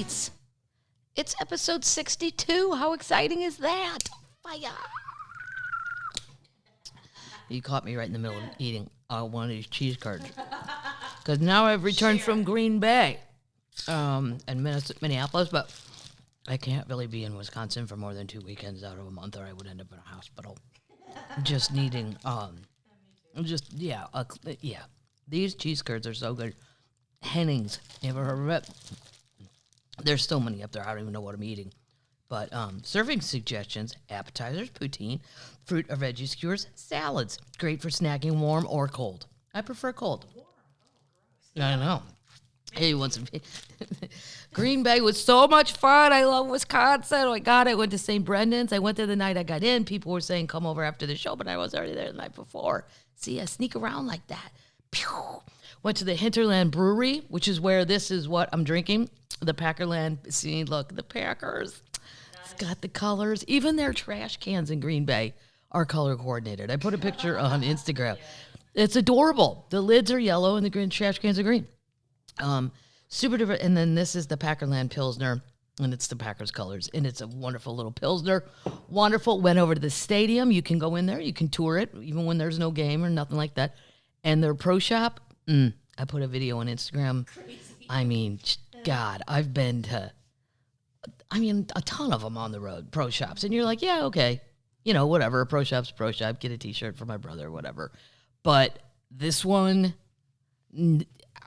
Termites. It's episode 62. How exciting is that? Fire. You caught me right in the middle of eating one of these cheese curds. Because now I've returned from Green Bay and Minneapolis, but I can't really be in Wisconsin for more than 2 weekends out of a month, or I would end up in a hospital. Just needing, These cheese curds are so good. Hennings, you ever heard of it? There's so many up there, I don't even know what I'm eating. But serving suggestions, appetizers, poutine, fruit or veggie skewers, salads. Great for snacking warm or cold. I prefer cold. Warm? Oh, gross. I know. Hey, you want some? Green Bay was so much fun. I love Wisconsin. Oh my God, I went to St. Brendan's. I went there the night I got in. People were saying, come over after the show, but I was already there the night before. See, I sneak around like that. Pew! Went to the Hinterland Brewery, which is where this is what I'm drinking. The Packerland. See, look, the Packers. Nice. It's got the colors. Even their trash cans in Green Bay are color coordinated. I put a picture on Instagram. Yeah. It's adorable. The lids are yellow and the green trash cans are green. Super different. And then this is the Packerland Pilsner, and it's the Packers colors. And it's a wonderful little Pilsner. Wonderful. Went over to the stadium. You can go in there. You can tour it, even when there's no game or nothing like that. And their pro shop, I put a video on Instagram. Crazy. I mean, God, I've been to, a ton of them on the road, pro shops. And you're like, yeah, okay. You know, whatever. A pro shop's a pro shop. Get a T-shirt for my brother or whatever. But this one,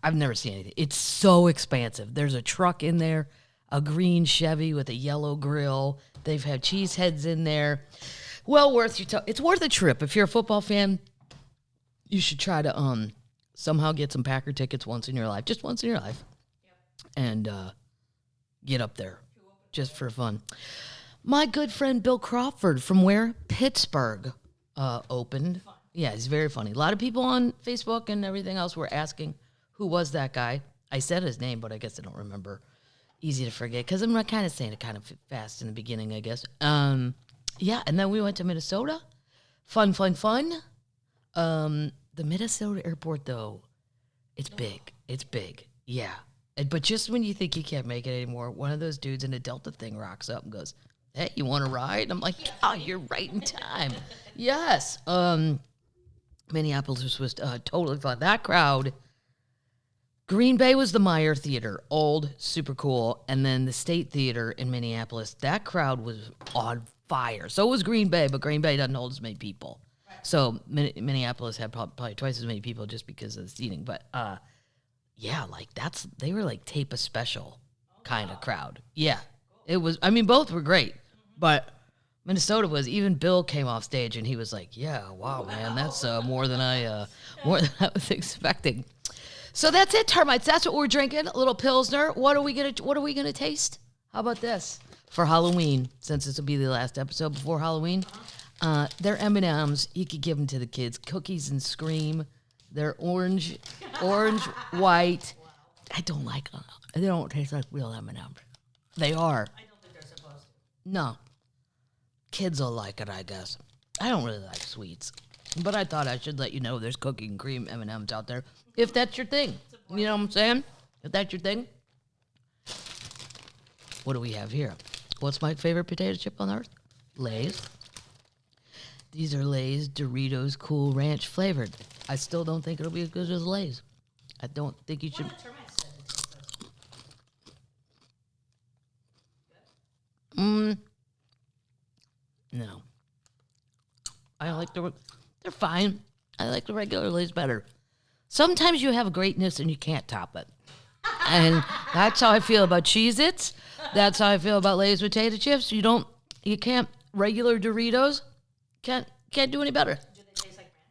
I've never seen anything. It's so expansive. There's a truck in there, a green Chevy with a yellow grill. They've had cheese heads in there. Well worth it's worth a trip. If you're a football fan, you should try to somehow get some Packer tickets once in your life, just once in your life, and get up there just for fun. My good friend Bill Crawford from where? Pittsburgh opened. Yeah, he's very funny. A lot of people on Facebook and everything else were asking, who was that guy? I said his name, but I guess I don't remember. Easy to forget, because I'm kind of saying it kind of fast in the beginning, I guess. Yeah, and then we went to Minnesota. Fun. The Minnesota airport, though, it's big. It's big. Yeah. But just when you think you can't make it anymore, one of those dudes in a Delta thing rocks up and goes, hey, you want to ride? And I'm like, oh, you're right in time. Yes. Minneapolis was totally fun. That crowd, Green Bay was the Meyer Theater, old, super cool. And then the State Theater in Minneapolis, that crowd was on fire. So was Green Bay, but Green Bay doesn't hold as many people. So Minneapolis had probably twice as many people just because of the seating. But yeah, they were like tape a special kind of crowd. Yeah, it was. I mean, both were great, but Minnesota was. Even Bill came off stage and he was like, "Yeah, wow, man, that's more than I was expecting." So that's it, termites. That's what we're drinking. A little Pilsner. What are we gonna taste? How about this for Halloween? Since this will be the last episode before Halloween. They're M&Ms. You could give them to the kids. Cookies and Scream. They're orange, white. I don't like them. They don't taste like real M&Ms. They are. I don't think they're supposed to. No. Kids will like it, I guess. I don't really like sweets. But I thought I should let you know there's cookie and cream M&Ms out there. If that's your thing. You know what I'm saying? If that's your thing. What do we have here? What's my favorite potato chip on earth? Lay's. These are Lay's Doritos Cool Ranch flavored. I still don't think it'll be as good as Lay's. I don't think you should. What have termites said to taste those? No. They're fine. I like the regular Lay's better. Sometimes you have greatness and you can't top it. And that's how I feel about Cheez-Its. That's how I feel about Lay's potato chips. You can't, regular Doritos, can't do any better. Do they taste like ranch?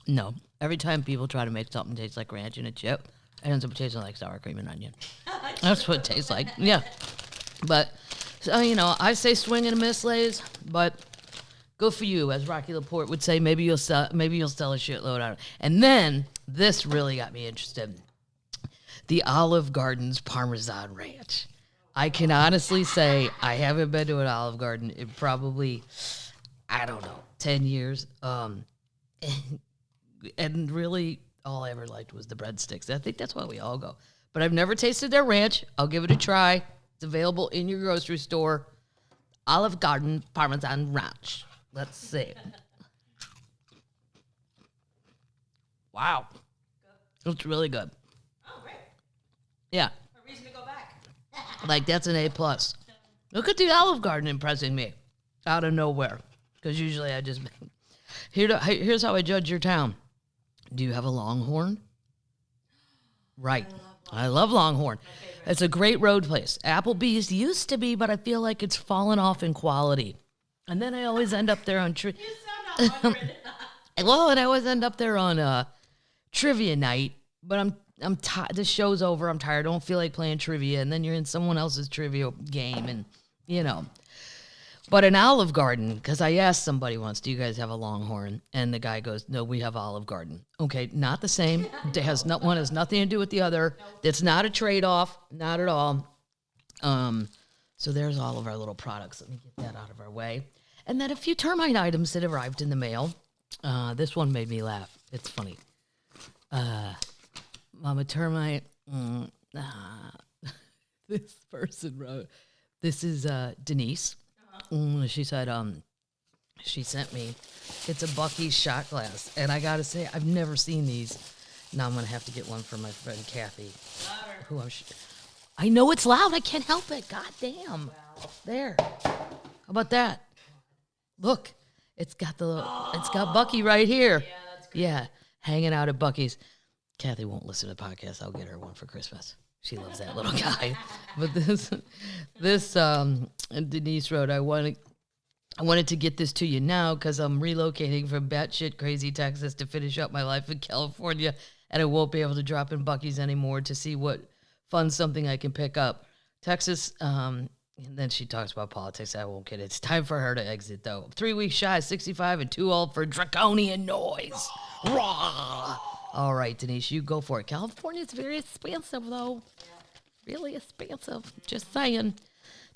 No. Every time people try to make something taste like ranch in a chip, it ends up tasting like sour cream and onion. That's what it tastes like. Yeah. But, so, I say swing and a miss, Lay's, but good for you. As Rocky Laporte would say, maybe you'll sell a shitload out of it. And then, this really got me interested. The Olive Garden's Parmesan Ranch. I can honestly say I haven't been to an Olive Garden in probably, 10 years. And really, all I ever liked was the breadsticks. I think that's why we all go. but I've never tasted their ranch. I'll give it a try. It's available in your grocery store. Olive Garden Parmesan Ranch. Let's see. Wow. It's really good. Oh, great. Yeah. A reason to go back. Like, that's an A+. Look at the Olive Garden impressing me out of nowhere. Because usually I just... Here's how I judge your town. Do you have a Longhorn? Right. I love Longhorn. It's a great road place. Applebee's used to be, but I feel like it's fallen off in quality. And then I always end up there on... You sound 100. Well, and I always end up there on trivia night, but I'm tired. The show's over. I'm tired. I don't feel like playing trivia, and then you're in someone else's trivia game, and you know. But an Olive Garden, because I asked somebody once, "Do you guys have a Longhorn?" And the guy goes, "No, we have Olive Garden." Okay, not the same. One has nothing to do with the other. It's not a trade-off, not at all. So there's all of our little products. Let me get that out of our way, and then a few termite items that arrived in the mail. This one made me laugh. It's funny. Mama Termite. This person wrote, this is Denise. She said, she sent me, it's a Buc-ee's shot glass. And I got to say, I've never seen these. Now I'm going to have to get one for my friend Kathy. Who I know it's loud. I can't help it. God damn. Wow. There. How about that? Look. It's got it's got Bucky right here. Yeah, that's good. Yeah, hanging out at Bucky's. Kathy won't listen to the podcast. I'll get her one for Christmas. She loves that little guy. But this Denise wrote, I wanted to get this to you now because I'm relocating from batshit crazy Texas to finish up my life in California, and I won't be able to drop in Bucky's anymore to see what fun something I can pick up. Texas, and then she talks about politics. I won't get it. It's time for her to exit, though. 3 weeks shy, 65, and too old for draconian noise. Raw. All right, Denise, you go for it. California's very expensive, though. Yeah. Really expensive. Just saying.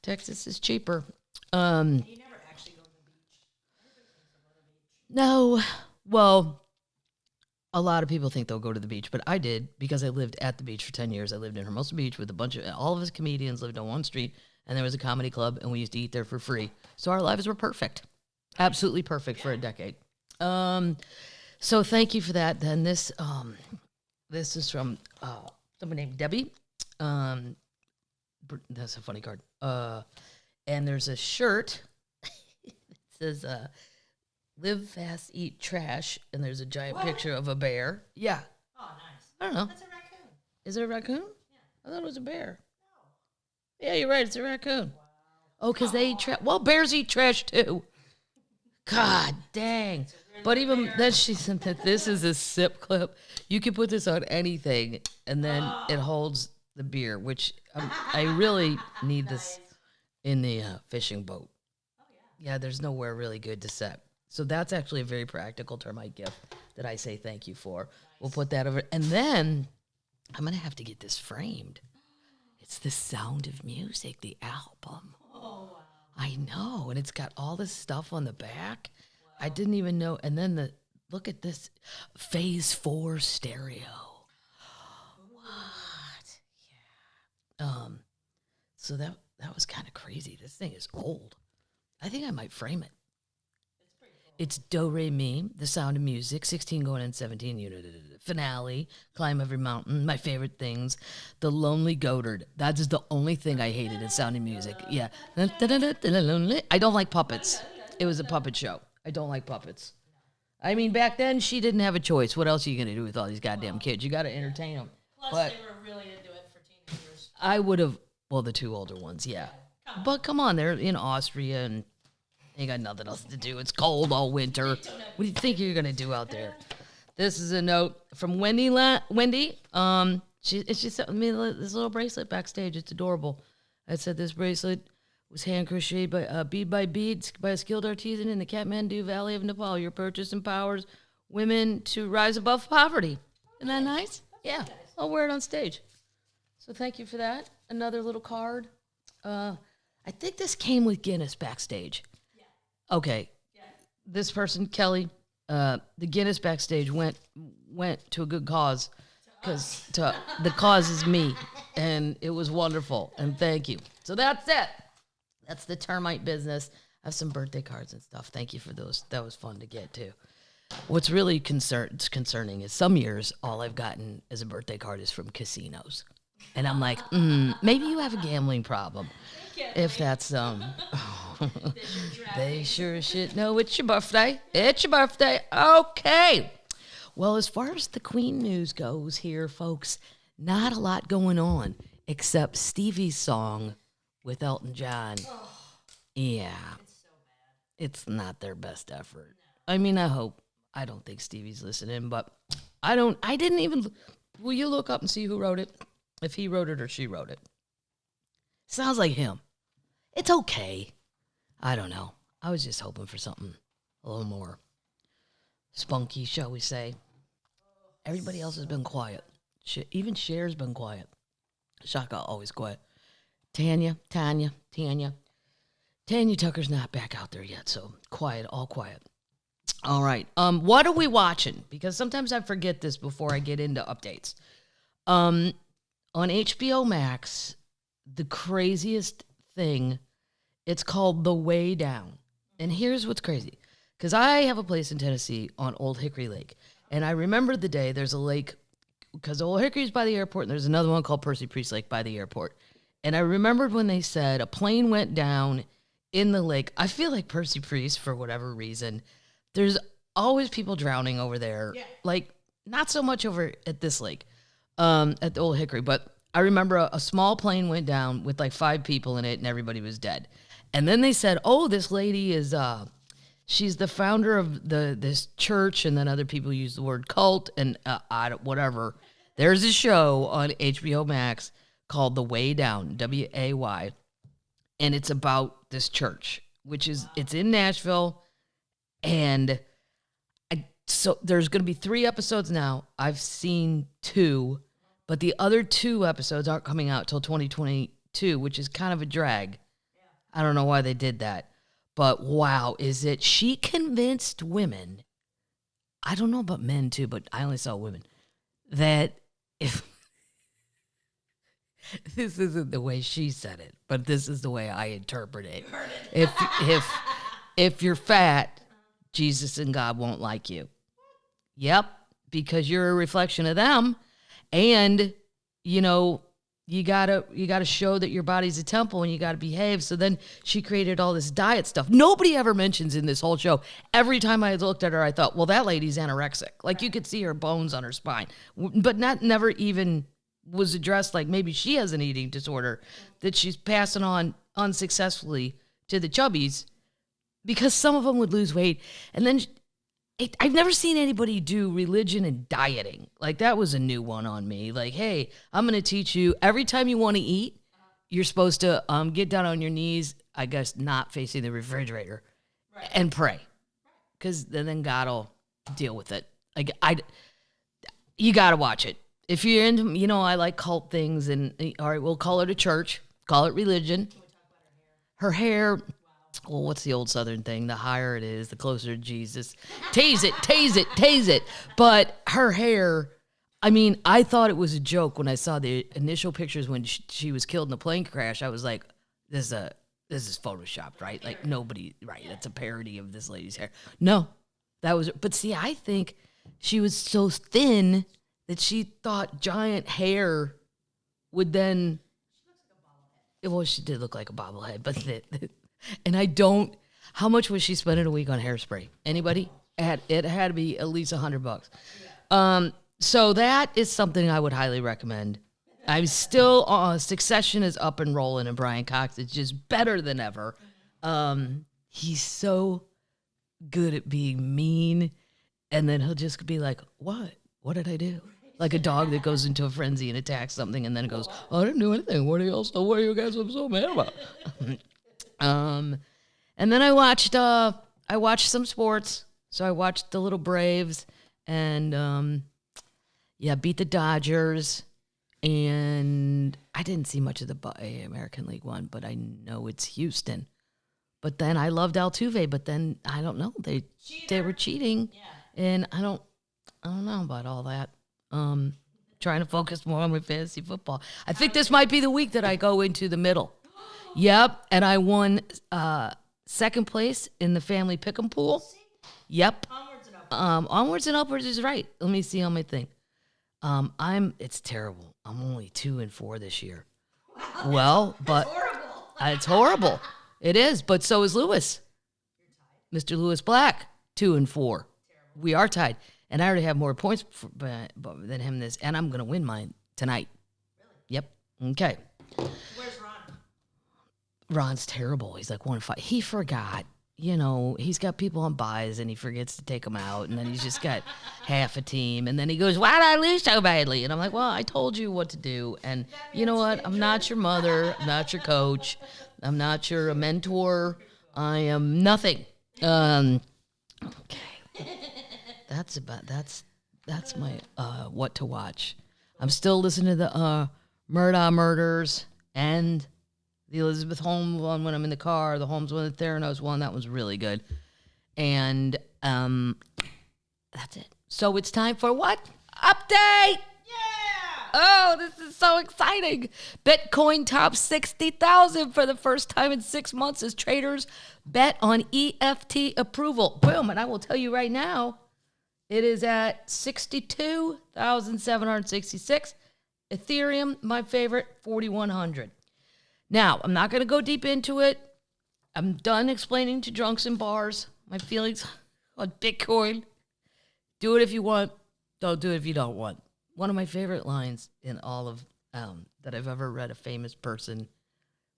Texas is cheaper. You never actually go to the beach. Everybody thinks they'll go to the beach. No. Well, a lot of people think they'll go to the beach, but I did because I lived at the beach for 10 years. I lived in Hermosa Beach with all of us comedians lived on one street. And there was a comedy club, and we used to eat there for free. So our lives were perfect. Absolutely perfect for a decade. So thank you for that. Then this is from someone named Debbie. That's a funny card. And there's a shirt. It says, live fast, eat trash. And there's a giant picture of a bear. Yeah. Oh, nice. I don't know. That's a raccoon. Is it a raccoon? Yeah. I thought it was a bear. Yeah, you're right. It's a raccoon. Wow. Oh, because they eat trash. Well, bears eat trash, too. God dang. But even then she said that this is a sip clip. You can put this on anything, and then it holds the beer, which I really need this in the fishing boat. Oh, yeah. Yeah, there's nowhere really good to set. So that's actually a very practical termite gift that I say thank you for. Nice. We'll put that over. And then I'm going to have to get this framed. It's The Sound of Music, the album. Oh, wow. I know, and it's got all this stuff on the back. Wow. I didn't even know. And then look at this, Phase 4 stereo. Ooh. What? Yeah. So that was kind of crazy. This thing is old. I think I might frame it. It's pretty cool. It's Do Re Mi, The Sound of Music, 16 going in 17, finale, Climb Every Mountain, my favorite things, The Lonely Goatherd. That is the only thing I hated in Sound of Music. Yeah. I don't like puppets. It was a puppet show. I don't like puppets. I mean, back then, she didn't have a choice. What else are you going to do with all these goddamn kids? You got to entertain them. Plus, they were really into it for teenagers. I would have, well, the two older ones, yeah. But come on, they're in Austria and ain't got nothing else to do. It's cold all winter. What do you think you're going to do out there? This is a note from Wendy. She sent me this little bracelet backstage. It's adorable. I said this bracelet was hand crocheted bead by bead by a skilled artisan in the Kathmandu Valley of Nepal. Your purchase empowers women to rise above poverty. Isn't that nice? Yeah. I'll wear it on stage. So thank you for that. Another little card. I think this came with Guinness backstage. Yeah. Okay. Yeah. This person, Kelly, the Guinness backstage went to a good cause. because the cause is me, and it was wonderful, and thank you. So that's it. That's the termite business. I have some birthday cards and stuff. Thank you for those. That was fun to get too. What's really concerning is some years all I've gotten as a birthday card is from casinos, and I'm like, maybe you have a gambling problem. If that's they sure should know it's your birthday. It's your birthday. Okay. Well, as far as the Queen news goes here, folks, not a lot going on except Stevie's song with Elton John. Oh, Yeah. it's so bad. It's not their best effort. I mean, I don't think Stevie's listening, but I didn't even, will you look up and see who wrote it? If he wrote it or she wrote it. Sounds like him. It's okay. I don't know. I was just hoping for something a little more spunky, shall we say. Everybody else has been quiet. Even Cher's been quiet. Shaka, always quiet. Tanya Tucker's not back out there yet, so quiet, all quiet. All right. What are we watching? Because sometimes I forget this before I get into updates. On HBO Max, the craziest thing, it's called The Way Down. And here's what's crazy. Because I have a place in Tennessee on Old Hickory Lake. And I remember the day there's a lake, because Old Hickory's by the airport, and there's another one called Percy Priest Lake by the airport. And I remembered when they said a plane went down in the lake. I feel like Percy Priest, for whatever reason, there's always people drowning over there. Yeah. Like, not so much over at this lake, at the Old Hickory. But I remember a small plane went down with like 5 people in it, and everybody was dead. And then they said, oh, this lady is, she's the founder of this church, and then other people use the word cult, and whatever. There's a show on HBO Max called The Way Down, W-A-Y, and it's about this church, which is, it's in Nashville, and so there's going to be 3 episodes now. I've seen 2, but the other 2 episodes aren't coming out till 2022, which is kind of a drag. I don't know why they did that. But wow, she convinced women, I don't know about men too, but I only saw women, that if, this isn't the way she said it, but this is the way I interpret it. If you're fat, Jesus and God won't like you. Yep, because you're a reflection of them, and you gotta show that your body's a temple and you gotta behave. So then she created all this diet stuff. Nobody ever mentions in this whole show. Every time I looked at her, I thought, well, that lady's anorexic. Like you could see her bones on her spine, but never even was addressed. Like maybe she has an eating disorder that she's passing on unsuccessfully to the chubbies, because some of them would lose weight. And then I've never seen anybody do religion and dieting. Like, that was a new one on me. Like, hey, I'm going to teach you, every time you want to eat, you're supposed to get down on your knees, I guess not facing the refrigerator, and pray. Because then God will deal with it. Like, you got to watch it. If you're into, I like cult things, and all right, we'll call it a church, call it religion. Can we talk about Her hair. Well, what's the old Southern thing? The higher it is, the closer to Jesus. Tase it. But her hair, I mean, I thought it was a joke when I saw the initial pictures when she was killed in a plane crash. I was like, this is photoshopped, right? Like nobody, right? It's a parody of this lady's hair. No, that was, but see, I think she was so thin that she thought giant hair would then, well, she did look like a bobblehead, but and how much was she spending a week on hairspray? Anybody? It had to be at least $100. So that is something I would highly recommend. I'm still, Succession is up and rolling, and Brian Cox is just better than ever. He's so good at being mean, and then he'll just be like, what? What did I do? Like a dog that goes into a frenzy and attacks something, and then it goes, oh, I didn't do anything. What are you guys so mad about? And then I watched some sports. So I watched the Little Braves and, beat the Dodgers. And I didn't see much of the American League one, but I know it's Houston. But then I loved Altuve, but then I don't know. They were cheating. Yeah. And I don't know about all that. trying to focus more on my fantasy football. I think this might be the week that I go into the middle. Yep, and I won second place in the family pick'em pool. Yep. Onwards and upwards. Onwards and upwards is right. Let me see on my thing. It's terrible. I'm only 2-4 this year. Wow, Well, but horrible. it's horrible. It is, but so is Lewis. Mr. Lewis Black, 2-4. We are tied, and I already have more points than him this, and I'm gonna win mine tonight. Really? Yep. Okay. Where's Ron? Ron's terrible. He's like 1-5. He forgot. You know, he's got people on buys and he forgets to take them out. And then he's just got half a team. And then he goes, why did I lose so badly? And I'm like, well, I told you what to do. And you know what? I'm not your mother. I'm not your coach. I'm not your mentor. I am nothing. Okay. That's my what to watch. I'm still listening to the Murdaugh Murders and the Elizabeth Holmes one when I'm in the car, the Holmes one, the Theranos one. That was really good. And that's it. So it's time for what? Update! Yeah! Oh, this is so exciting. Bitcoin tops 60,000 for the first time in 6 months as traders bet on EFT approval. Boom. And I will tell you right now, it is at 62,766. Ethereum, my favorite, 4,100. Now, I'm not going to go deep into it. I'm done explaining to drunks in bars my feelings on Bitcoin. Do it if you want. Don't do it if you don't want. One of my favorite lines in all of that I've ever read a famous person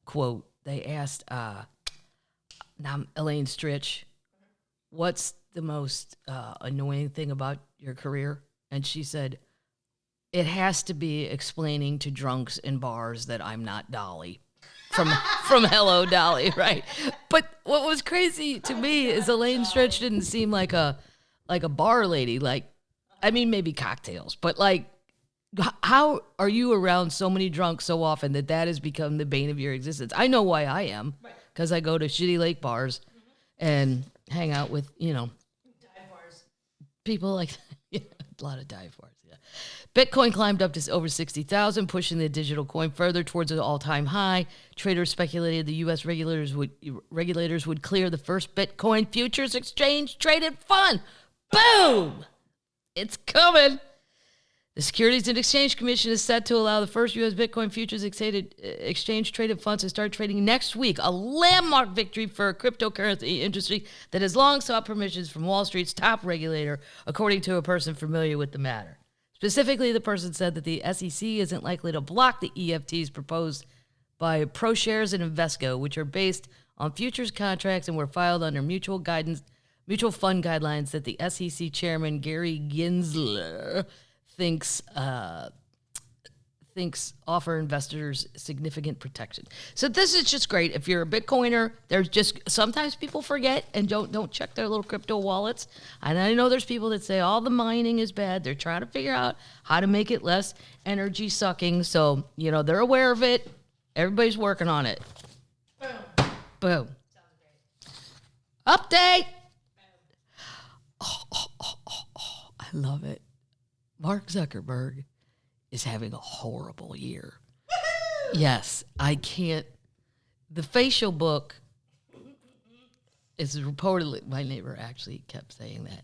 quote. They asked Elaine Stritch, what's the most annoying thing about your career? And she said, it has to be explaining to drunks in bars that I'm not Dolly. From Hello Dolly, right? But what was crazy to me is Elaine Stritch didn't seem like a bar lady. Like, I mean, maybe cocktails, but like, how are you around so many drunks so often that has become the bane of your existence? I know why I am, because I go to shitty lake bars and hang out with Dive bars. people like yeah, a lot of dive bars. Yeah. Bitcoin climbed up to over 60,000, pushing the digital coin further towards an all-time high. Traders speculated the U.S. regulators would clear the first Bitcoin futures exchange traded fund. Boom! It's coming. The Securities and Exchange Commission is set to allow the first U.S. Bitcoin futures exchange traded funds to start trading next week, a landmark victory for a cryptocurrency industry that has long sought permissions from Wall Street's top regulator, according to a person familiar with the matter. Specifically, the person said that the SEC isn't likely to block the EFTs proposed by ProShares and Invesco, which are based on futures contracts and were filed under mutual fund guidelines that the SEC chairman, Gary Gensler, thinks offer investors significant protection. So this is just great. If you're a Bitcoiner, there's just sometimes people forget and don't check their little crypto wallets. And I know there's people that say all the mining is bad. They're trying to figure out how to make it less energy sucking. So, you know, they're aware of it. Everybody's working on it. Boom. Boom. Sounds great. Update. Boom. I love it. Mark Zuckerberg is having a horrible year. Woo-hoo! Yes, I can't. The facial book is reportedly, my neighbor actually kept saying that.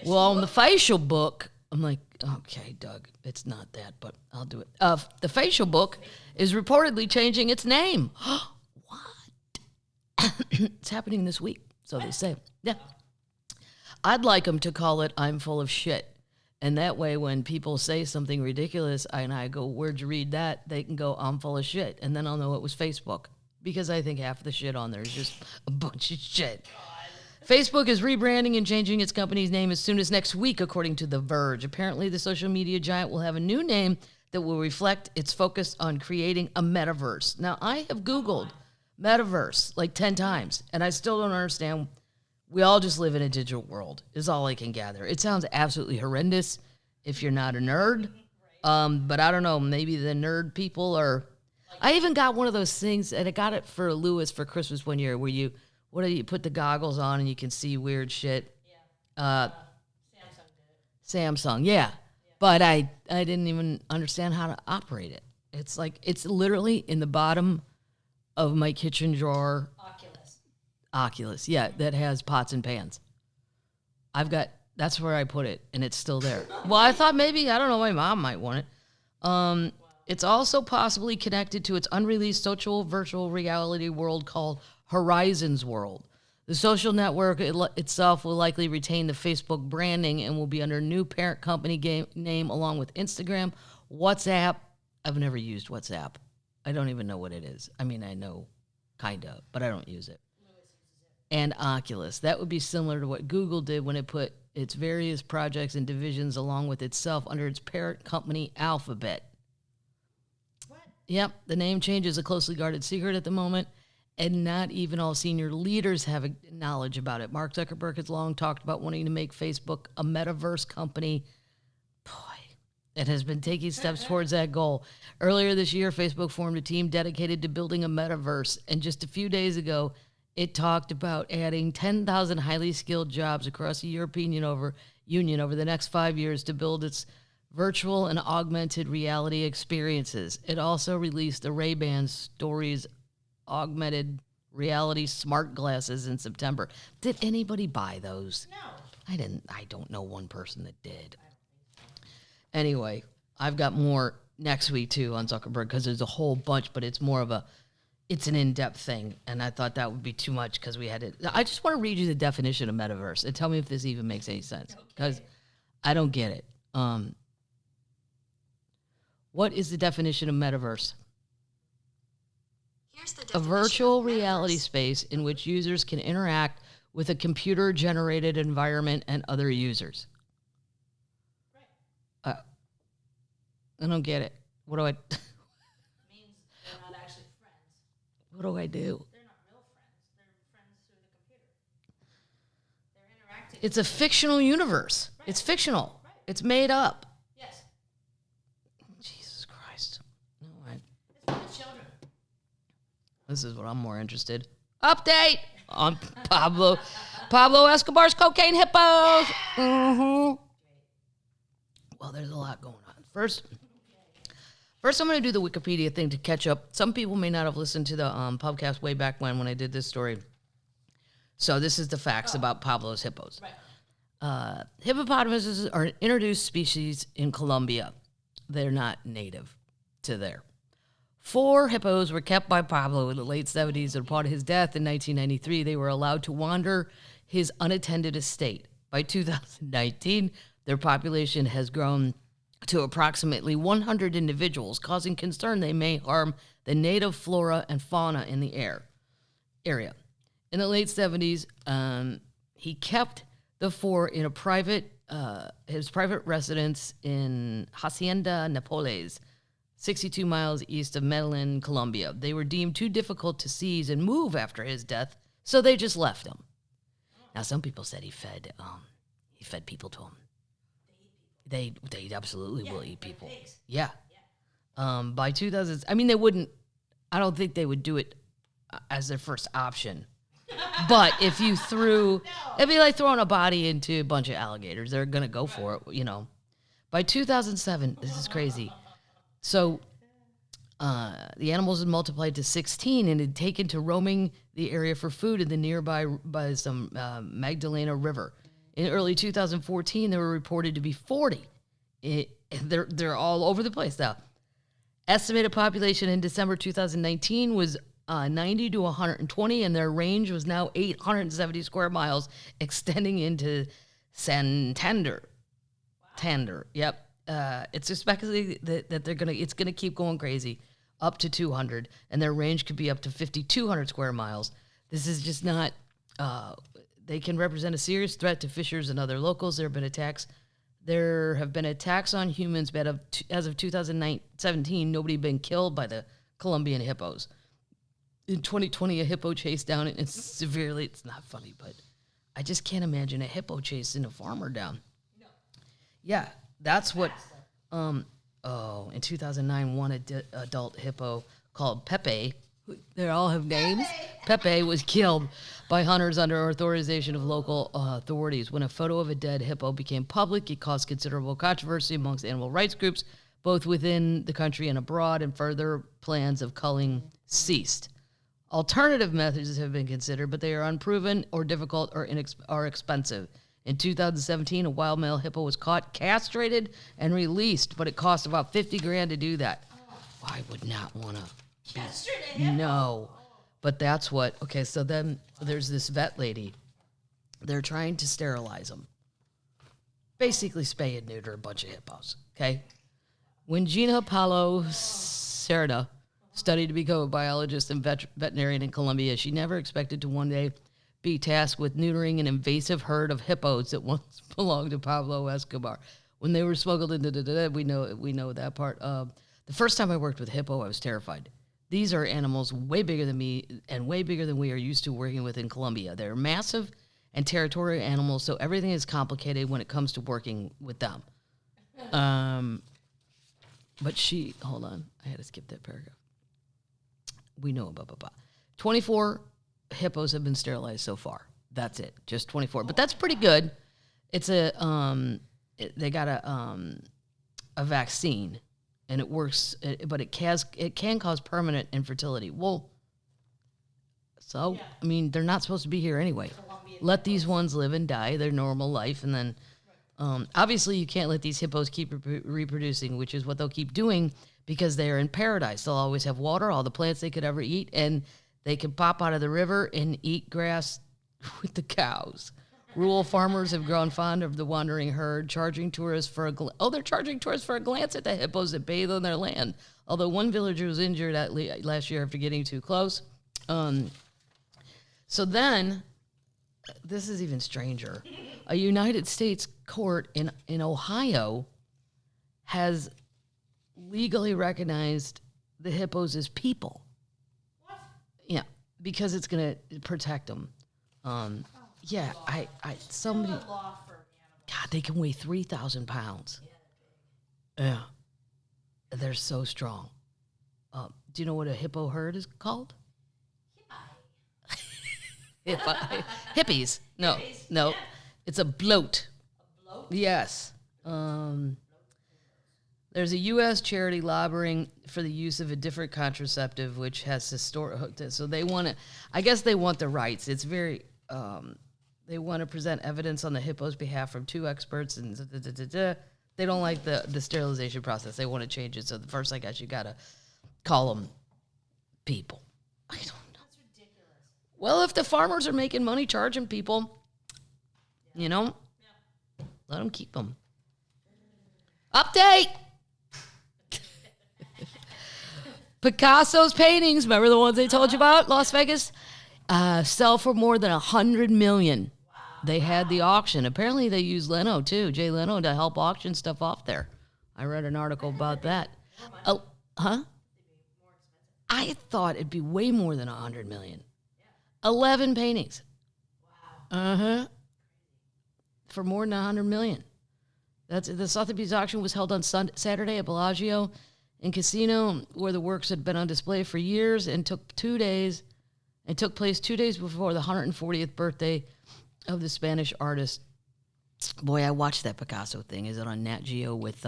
Well, on the facial book, I'm like, okay, Doug, it's not that, but I'll do it. The facial book is reportedly changing its name. What? It's happening this week, so they say. Yeah. I'd like them to call it I'm Full of Shit. And that way, when people say something ridiculous and I go, where'd you read that? They can go, I'm full of shit. And then I'll know it was Facebook. Because I think half the shit on there is just a bunch of shit. God. Facebook is rebranding and changing its company's name as soon as next week, according to The Verge. Apparently, the social media giant will have a new name that will reflect its focus on creating a metaverse. Now, I have Googled metaverse like 10 times, and I still don't understand. We all just live in a digital world, is all I can gather. It sounds absolutely horrendous if you're not a nerd. But I don't know, maybe the nerd people are... I even got one of those things, and I got it for Lewis for Christmas one year, where you put the goggles on and you can see weird shit. Yeah. Samsung did it. Samsung, yeah. But I didn't even understand how to operate it. It's like, it's literally in the bottom of my kitchen drawer. Oculus, yeah, that has pots and pans. That's where I put it, and it's still there. Well, I thought maybe, I don't know, my mom might want it. It's also possibly connected to its unreleased social virtual reality world called Horizons World. The social network itself will likely retain the Facebook branding and will be under a new parent company name along with Instagram, WhatsApp. I've never used WhatsApp. I don't even know what it is. I mean, I know kind of, but I don't use it. And Oculus. That would be similar to what Google did when it put its various projects and divisions along with itself under its parent company Alphabet. What? Yep, the name change is a closely guarded secret at the moment, and not even all senior leaders have knowledge about it. Mark Zuckerberg has long talked about wanting to make Facebook a metaverse company. Boy, it has been taking steps towards that goal. Earlier this year, Facebook formed a team dedicated to building a metaverse, and just a few days ago, it talked about adding 10,000 highly skilled jobs across the European Union over the next 5 years to build its virtual and augmented reality experiences. It also released the Ray-Ban Stories augmented reality smart glasses in September. Did anybody buy those? No. I didn't. I don't know one person that did. Anyway, I've got more next week too on Zuckerberg because there's a whole bunch, but it's more of it's an in-depth thing, and I thought that would be too much because we had it. I just want to read you the definition of metaverse and tell me if this even makes any sense because I don't get it. What is the definition of metaverse? Here's the A definition virtual of reality metaverse. space in which users can interact with a computer-generated environment and other users. Right. I don't get it. What do I? Means they're not actually friends. What do I do? They're not real friends. They're friends through the computer. They're interacting. It's a fictional universe. Right. It's fictional. Right. It's made up. Yes. Jesus Christ. No, It's for the children. this is what I'm more interested. Update on Pablo Escobar's cocaine hippos. Mm-hmm. Well, there's a lot going on. First, I'm going to do the Wikipedia thing to catch up. Some people may not have listened to the Pubcast way back when I did this story. So this is the facts about Pablo's hippos. Right. Hippopotamuses are an introduced species in Colombia. They're not native to there. 4 hippos were kept by Pablo in the late 70s, and upon his death in 1993, they were allowed to wander his unattended estate. By 2019, their population has grown to approximately 100 individuals, causing concern they may harm the native flora and fauna in the area. In the late 70s, he kept the 4 in his private residence in Hacienda Napoles, 62 miles east of Medellin, Colombia. They were deemed too difficult to seize and move after his death, so they just left him. Now, some people said he fed people to him. They absolutely will eat people. Pigs. Yeah. By 2000, I mean, they wouldn't. I don't think they would do it as their first option. But if you it'd be like throwing a body into a bunch of alligators. They're gonna go for it, you know. By 2007, this is crazy. So the animals had multiplied to 16 and had taken to roaming the area for food in the nearby by some Magdalena River. In early 2014, there were reported to be 40. They're all over the place now. Estimated population in December 2019 was 90 to 120, and their range was now 870 square miles, extending into Santander. Wow. Tander, yep. It's expected that it's gonna keep going crazy, up to 200, and their range could be up to 5,200 square miles. This is just not. They can represent a serious threat to fishers and other locals. There have been attacks on humans, but as of 2017, nobody had been killed by the Colombian hippos. In 2020, a hippo chased down and severely. It's not funny, but I just can't imagine a hippo chasing a farmer down. No. Yeah, that's what. In 2009, one adult hippo called Pepe. They all have names. Pepe was killed by hunters under authorization of local authorities. When a photo of a dead hippo became public, it caused considerable controversy amongst animal rights groups, both within the country and abroad, and further plans of culling ceased. Alternative methods have been considered, but they are unproven or difficult or are expensive. In 2017, a wild male hippo was caught, castrated, and released, but it cost about $50,000 to do that. I would not want to. Castrate a hippo? No. But that's what, okay, so then there's this vet lady. They're trying to sterilize them. Basically spay and neuter a bunch of hippos, okay? When Gina Paulo Cerda studied to become a biologist and veterinarian in Colombia, she never expected to one day be tasked with neutering an invasive herd of hippos that once belonged to Pablo Escobar. When they were smuggled into we know that part. The first time I worked with hippo, I was terrified. These are animals way bigger than me and way bigger than we are used to working with in Colombia. They're massive and territorial animals, so everything is complicated when it comes to working with them. But hold on, I had to skip that paragraph. We know blah, blah, blah. 24 hippos have been sterilized so far. That's it, just 24. But that's pretty good. It's they got a vaccine. And it works, but it can cause permanent infertility. Well, so, yeah. I mean, they're not supposed to be here anyway. Let these ones live and die their normal life. And then, obviously, you can't let these hippos keep reproducing, which is what they'll keep doing because they are in paradise. They'll always have water, all the plants they could ever eat, and they can pop out of the river and eat grass with the cows. Rural farmers have grown fond of the wandering herd, charging tourists for they're charging tourists for a glance at the hippos that bathe on their land. Although one villager was injured last year after getting too close. So then, this is even stranger. A United States court in Ohio has legally recognized the hippos as people. What? Yeah, because it's going to protect them. Yeah, somebody. God, they can weigh 3,000 pounds. Yeah, they're so strong. Do you know what a hippo herd is called? Hippies. No, Hippies. no, Yeah. It's a bloat. A bloat? Yes. There's a U.S. charity lobbying for the use of a different contraceptive, which has so they want to. I guess they want the rights. It's very. They want to present evidence on the hippo's behalf from two experts, and they don't like the sterilization process. They want to change it. So the first, I guess, you got to call them people. I don't know. That's ridiculous. Well, if the farmers are making money charging people, let them keep them. Update! Picassos Paintings, remember the ones they told you about, Las Vegas? Sell for more than $100 million. Wow. They had the auction. Apparently they used Leno too, Jay Leno, to help auction stuff off there. I read an article about that. Oh, huh? I thought it'd be way more than $100 million. 11 paintings. Wow. For more than $100 million. The Sotheby's auction was held on Saturday at Bellagio in Casino, where the works had been on display for years and took place 2 days before the 140th birthday of the Spanish artist. Boy, I watched that Picasso thing. Is it on Nat Geo with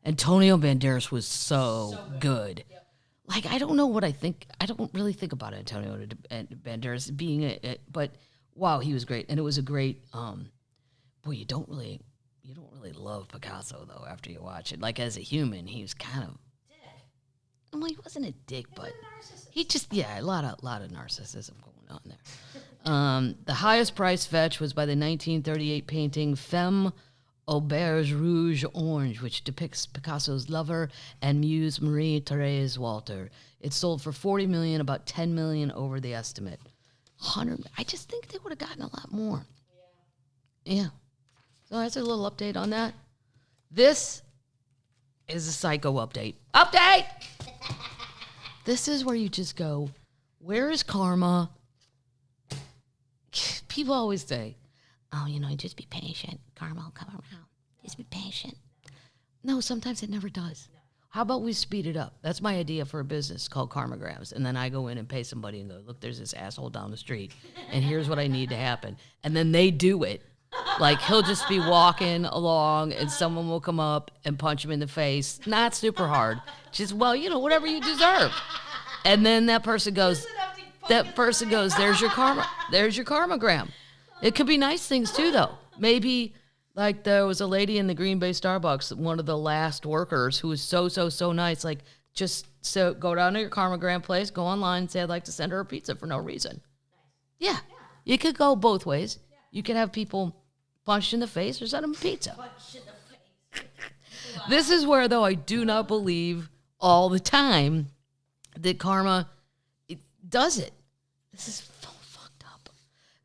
Antonio Banderas was so good. Yep. Like, I don't know what I think. I don't really think about Antonio Banderas being but wow, he was great. And it was a great, boy, you don't really love Picasso though after you watch it. Like, as a human, he was kind of, well, he wasn't a dick, but he just, a lot of narcissism going on there. The highest price fetch was by the 1938 painting Femme Auberge Rouge Orange, which depicts Picasso's lover and muse Marie-Thérèse Walter. It sold for $40 million, about $10 million over the estimate. I just think they would have gotten a lot more. Yeah. So that's a little update on that. This is a psycho update. Update! This is where you just go, where is karma? People always say, oh, just be patient. Karma will come around. Just be patient. No, sometimes it never does. How about we speed it up? That's my idea for a business called Karmograms. And then I go in and pay somebody and go, look, there's this asshole down the street, and here's what I need to happen. And then they do it. Like, he'll just be walking along, and someone will come up and punch him in the face. Not super hard. Just, well, whatever you deserve. And then that person goes, there's your karma. There's your karmogram. It could be nice things, too, though. Maybe... Like, there was a lady in the Green Bay Starbucks, one of the last workers, who was so nice. Like, go down to your Karmogram place, go online and say, I'd like to send her a pizza for no reason. Nice. Yeah. You could go both ways. Yeah. You could have people punched in the face or send them a pizza. Punched in the face. Wow. This is where, though, I do not believe all the time that karma does it. This is so fucked up.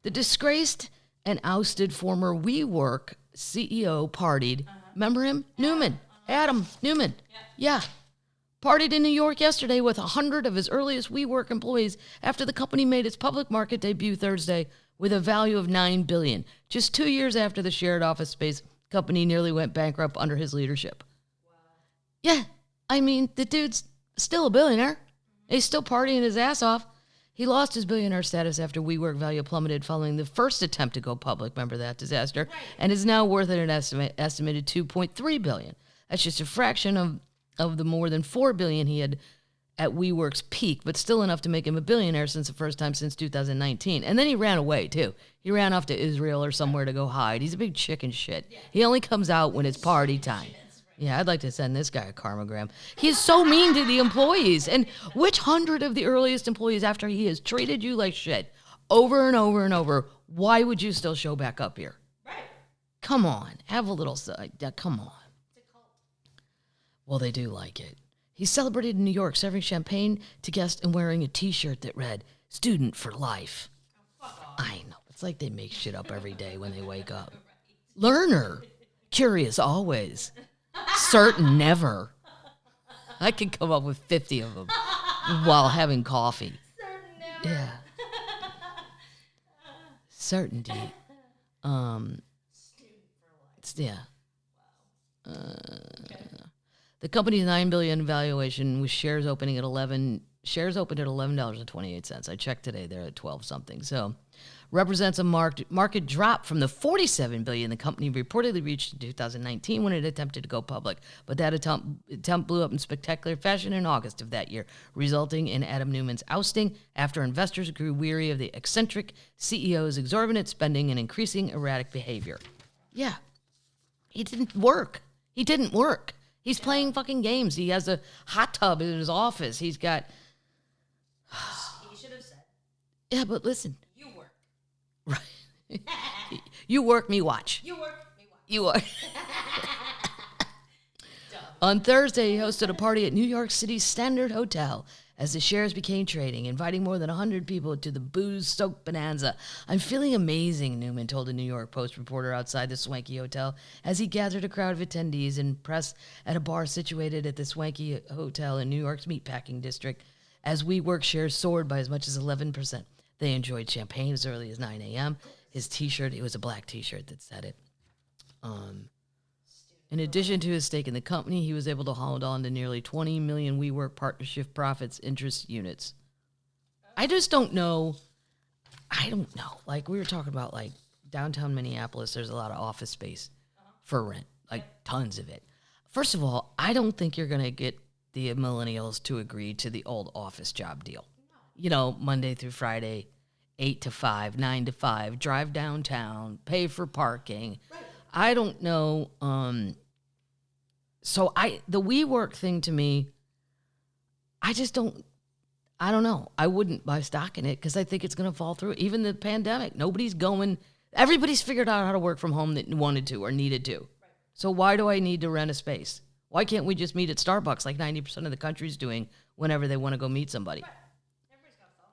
The disgraced and ousted former WeWork CEO partied. Remember him? Newman. Adam Newman. Yeah. Partied in New York yesterday with 100 of his earliest WeWork employees after the company made its public market debut Thursday with a value of $9 billion, just 2 years after the shared office space company nearly went bankrupt under his leadership. Wow. Yeah. I mean, the dude's still a billionaire. He's still partying his ass off. He lost his billionaire status after WeWork value plummeted following the first attempt to go public. Remember that disaster? Right. And is now worth an estimated $2.3 billion. That's just a fraction of the more than $4 billion he had at WeWork's peak, but still enough to make him a billionaire since the first time since 2019. And then he ran away, too. He ran off to Israel or somewhere to go hide. He's a big chicken shit. Yeah. He only comes out when it's party time. Yeah, I'd like to send this guy a karmogram. He's so mean to the employees. And which 100 of the earliest employees, after he has treated you like shit over and over and over, why would you still show back up here? Right. Come on. Have a little side. Come on. It's a cult. Well, they do like it. He celebrated in New York, serving champagne to guests and wearing a T-shirt that read, Student for Life. Oh, fuck off. I know. It's like they make shit up every day when they wake up. Right. Learner. Curious always. Certain never. I could come up with 50 of them while having coffee. Certain never. Yeah. Certainty. Yeah. Wow. Okay. The company's $9 billion valuation with shares opening at $11.28. I checked today; they're at 12 something. So, represents a market drop from the $47 billion the company reportedly reached in 2019 when it attempted to go public. But that attempt blew up in spectacular fashion in August of that year, resulting in Adam Newman's ousting after investors grew weary of the eccentric CEO's exorbitant spending and increasing erratic behavior. Yeah, he didn't work. He's playing fucking games. He has a hot tub in his office. He's got... He should have said. Yeah, but listen. You work. Right. You work, me watch. You work, me watch. You work. On Thursday, he hosted a party at New York City's Standard Hotel as the shares began trading, inviting more than 100 people to the booze-soaked bonanza. I'm feeling amazing, Newman told a New York Post reporter outside the swanky hotel as he gathered a crowd of attendees and press at a bar situated at the swanky hotel in New York's meatpacking district. As WeWork shares soared by as much as 11%. They enjoyed champagne as early as 9 a.m. His T-shirt, it was a black T-shirt that said it. In addition to his stake in the company, he was able to hold on to nearly 20 million WeWork partnership profits interest units. I just don't know. I don't know. Like, we were talking about, like, downtown Minneapolis, there's a lot of office space for rent, like tons of it. First of all, I don't think you're going to get the millennials to agree to the old office job deal. You know, Monday through Friday, 8 to 5, 9 to 5, drive downtown, pay for parking. Right. I don't know. So the WeWork thing to me, I don't know. I wouldn't buy stock in it because I think it's going to fall through. Even the pandemic, everybody's figured out how to work from home that wanted to or needed to. Right. So why do I need to rent a space? Why can't we just meet at Starbucks like 90% of the country's doing whenever they want to go meet somebody? Right. Everybody's got a phone.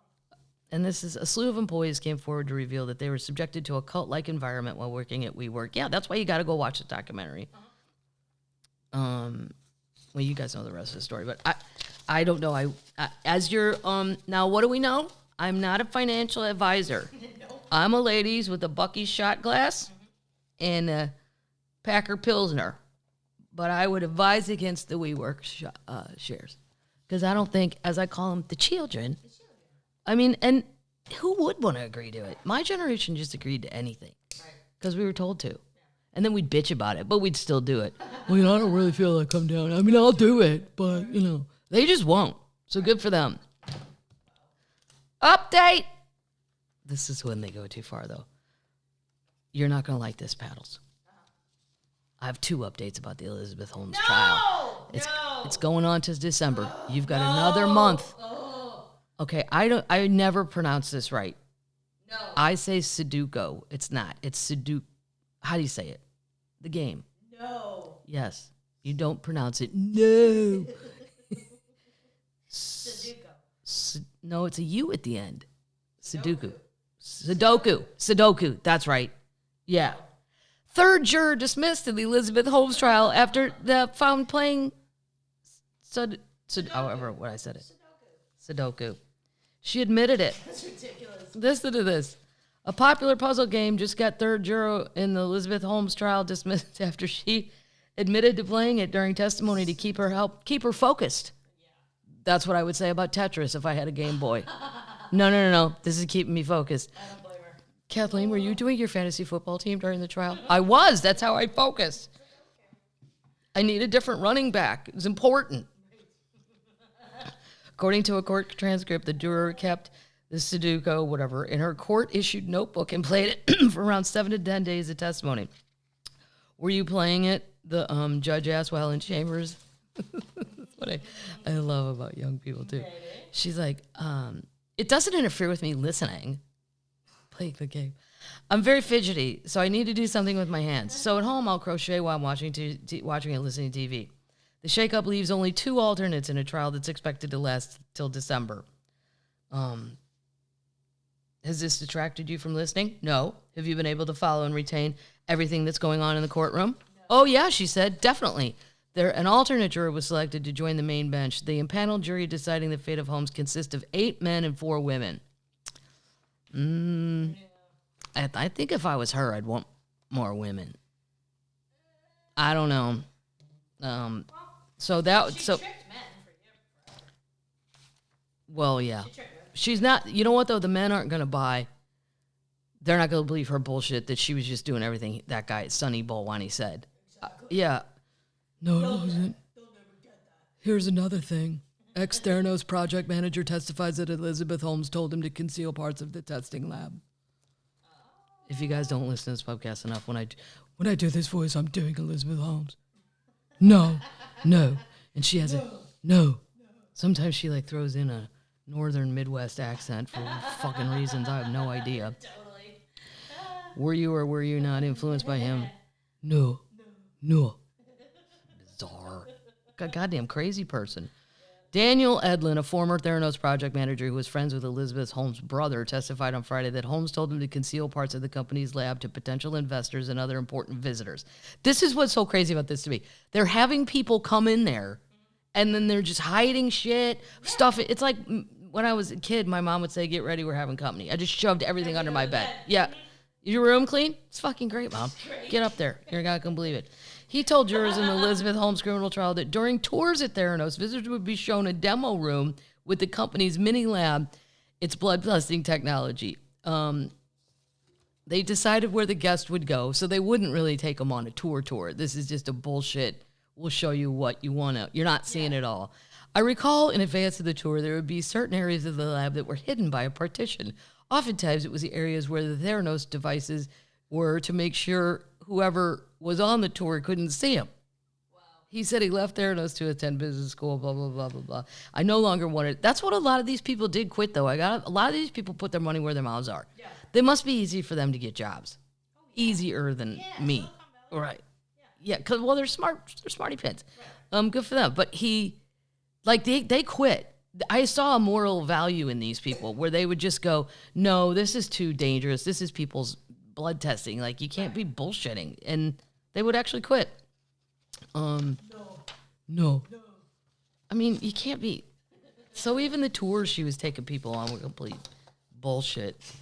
And this is a slew of employees came forward to reveal that they were subjected to a cult-like environment while working at WeWork. Yeah, that's why you got to go watch the documentary. Well, you guys know the rest of the story, but I don't know. As you're now, what do we know? I'm not a financial advisor. Nope. I'm a ladies with a Buc-ee's shot glass and a Packer Pilsner. But I would advise against the WeWork shares. Because I don't think, as I call them, the children. I mean, and who would want to agree to it? My generation just agreed to anything. Because we were told to. And then we'd bitch about it, but we'd still do it. Well, I don't really feel like come down. I mean, I'll do it, but, they just won't. So good for them. Update! This is when they go too far, though. You're not going to like this, Paddles. I have 2 updates about the Elizabeth Holmes trial. It's going on to December. You've got another month. Okay, I never pronounce this right. No. I say Sudoku. It's not. It's Sudoku. How do you say it? The game. No. Yes. You don't pronounce it. No. No, it's a U at the end. Sudoku. Sudoku. That's right. Yeah. 3rd juror dismissed in the Elizabeth Holmes trial after found playing however what I said it. Sudoku. She admitted it. That's ridiculous. Listen to this. A popular puzzle game just got 3rd juror in the Elizabeth Holmes trial dismissed after she admitted to playing it during testimony to keep her focused. Yeah. That's what I would say about Tetris if I had a Game Boy. No. This is keeping me focused. I don't blame her. Kathleen, were you doing your fantasy football team during the trial? I was. That's how I focused. I need a different running back. It's important. According to a court transcript, the juror kept the Sudoku, whatever, in her court-issued notebook and played it for around 7 to 10 days of testimony. Were you playing it? The judge asked while in chambers. That's what I love about young people, too. She's like, it doesn't interfere with me listening. Playing the game. I'm very fidgety, so I need to do something with my hands. So at home, I'll crochet while I'm watching and listening to TV. The shakeup leaves only 2 alternates in a trial that's expected to last till December. Has this distracted you from listening? No. Have you been able to follow and retain everything that's going on in the courtroom? No. Oh, yeah, she said. Definitely. An alternate juror was selected to join the main bench. The impaneled jury deciding the fate of Holmes consists of 8 men and 4 women. I think if I was her, I'd want more women. I don't know. She tricked men for you. Well, yeah. She's not, you know what, though? The men aren't going to buy. They're not going to believe her bullshit that she was just doing everything that guy, Sonny Bolwani, said. Exactly. Yeah. No, it wasn't. They'll never get that. Here's another thing. Ex-Theranos project manager testifies that Elizabeth Holmes told him to conceal parts of the testing lab. If you guys don't listen to this podcast enough, when I do this voice, I'm doing Elizabeth Holmes. No. And she has no. Sometimes she throws in a northern Midwest accent for fucking reasons. I have no idea. Totally. Were you or were you not influenced by him? No. Bizarre. Goddamn crazy person. Daniel Edlin, a former Theranos project manager who was friends with Elizabeth Holmes' brother, testified on Friday that Holmes told him to conceal parts of the company's lab to potential investors and other important visitors. This is what's so crazy about this to me. They're having people come in there, and then they're just hiding shit, stuff. It's like when I was a kid, my mom would say, "Get ready, we're having company." I just shoved everything under my bed. Yeah. Is your room clean? It's fucking great, Mom. Get up there. You're not going to believe it. He told jurors in the Elizabeth Holmes criminal trial that during tours at Theranos, visitors would be shown a demo room with the company's mini lab, its blood testing technology. They decided where the guest would go, so they wouldn't really take them on a tour. This is just a bullshit. We'll show you what you want to. You're not seeing it all. I recall in advance of the tour, there would be certain areas of the lab that were hidden by a partition. Oftentimes, it was the areas where the Theranos devices were to make sure whoever was on the tour couldn't see him. Wow. He said he left Theranos to attend business school, blah, blah, blah, blah, blah. I no longer wanted... That's what a lot of these people did quit, though. A lot of these people put their money where their mouths are. Yeah. They must be easy for them to get jobs. Oh, yeah. Easier than me. Right. Yeah, because, well, they're smart. They're smarty pants. Right. Good for them. But they quit. I saw a moral value in these people where they would just go, no, this is too dangerous. This is people's blood testing. You can't be bullshitting. And they would actually quit. No. I mean, you can't be. So even the tours she was taking people on were complete bullshit. Just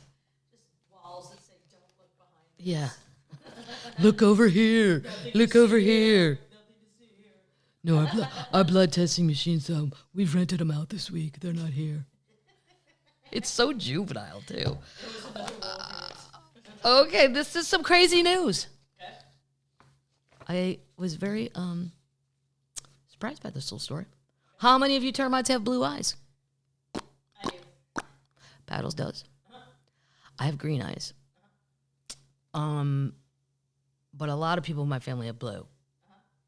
walls that say, don't look behind us. Yeah. Look over here. Look over here. Nothing to see. No, our blood testing machines, we've rented them out this week. They're not here. It's so juvenile, too. Okay, this is some crazy news. Okay. I was very surprised by this little story. How many of you termites have blue eyes? I do. Paddles does. I have green eyes. But a lot of people in my family have blue.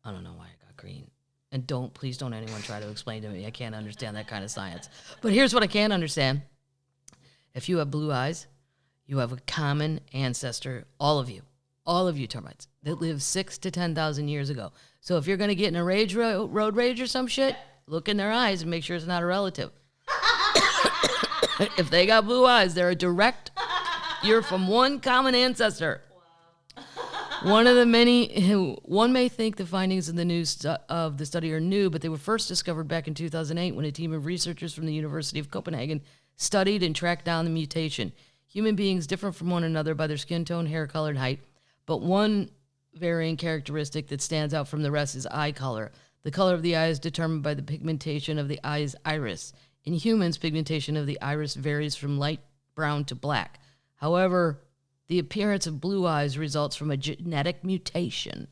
I don't know why I got green. And please don't anyone try to explain to me. I can't understand that kind of science. But here's what I can understand. If you have blue eyes, you have a common ancestor, all of you termites, that lived 6,000 to 10,000 years ago. So if you're going to get in a road rage or some shit, look in their eyes and make sure it's not a relative. If they got blue eyes, you're from one common ancestor. One of the many, one may think the findings in the news of the study are new, but they were first discovered back in 2008 when a team of researchers from the University of Copenhagen studied and tracked down the mutation. Human beings differ from one another by their skin tone, hair color, and height, but one varying characteristic that stands out from the rest is eye color. The color of the eye is determined by the pigmentation of the eye's iris. In humans, pigmentation of the iris varies from light brown to black. However, the appearance of blue eyes results from a genetic mutation.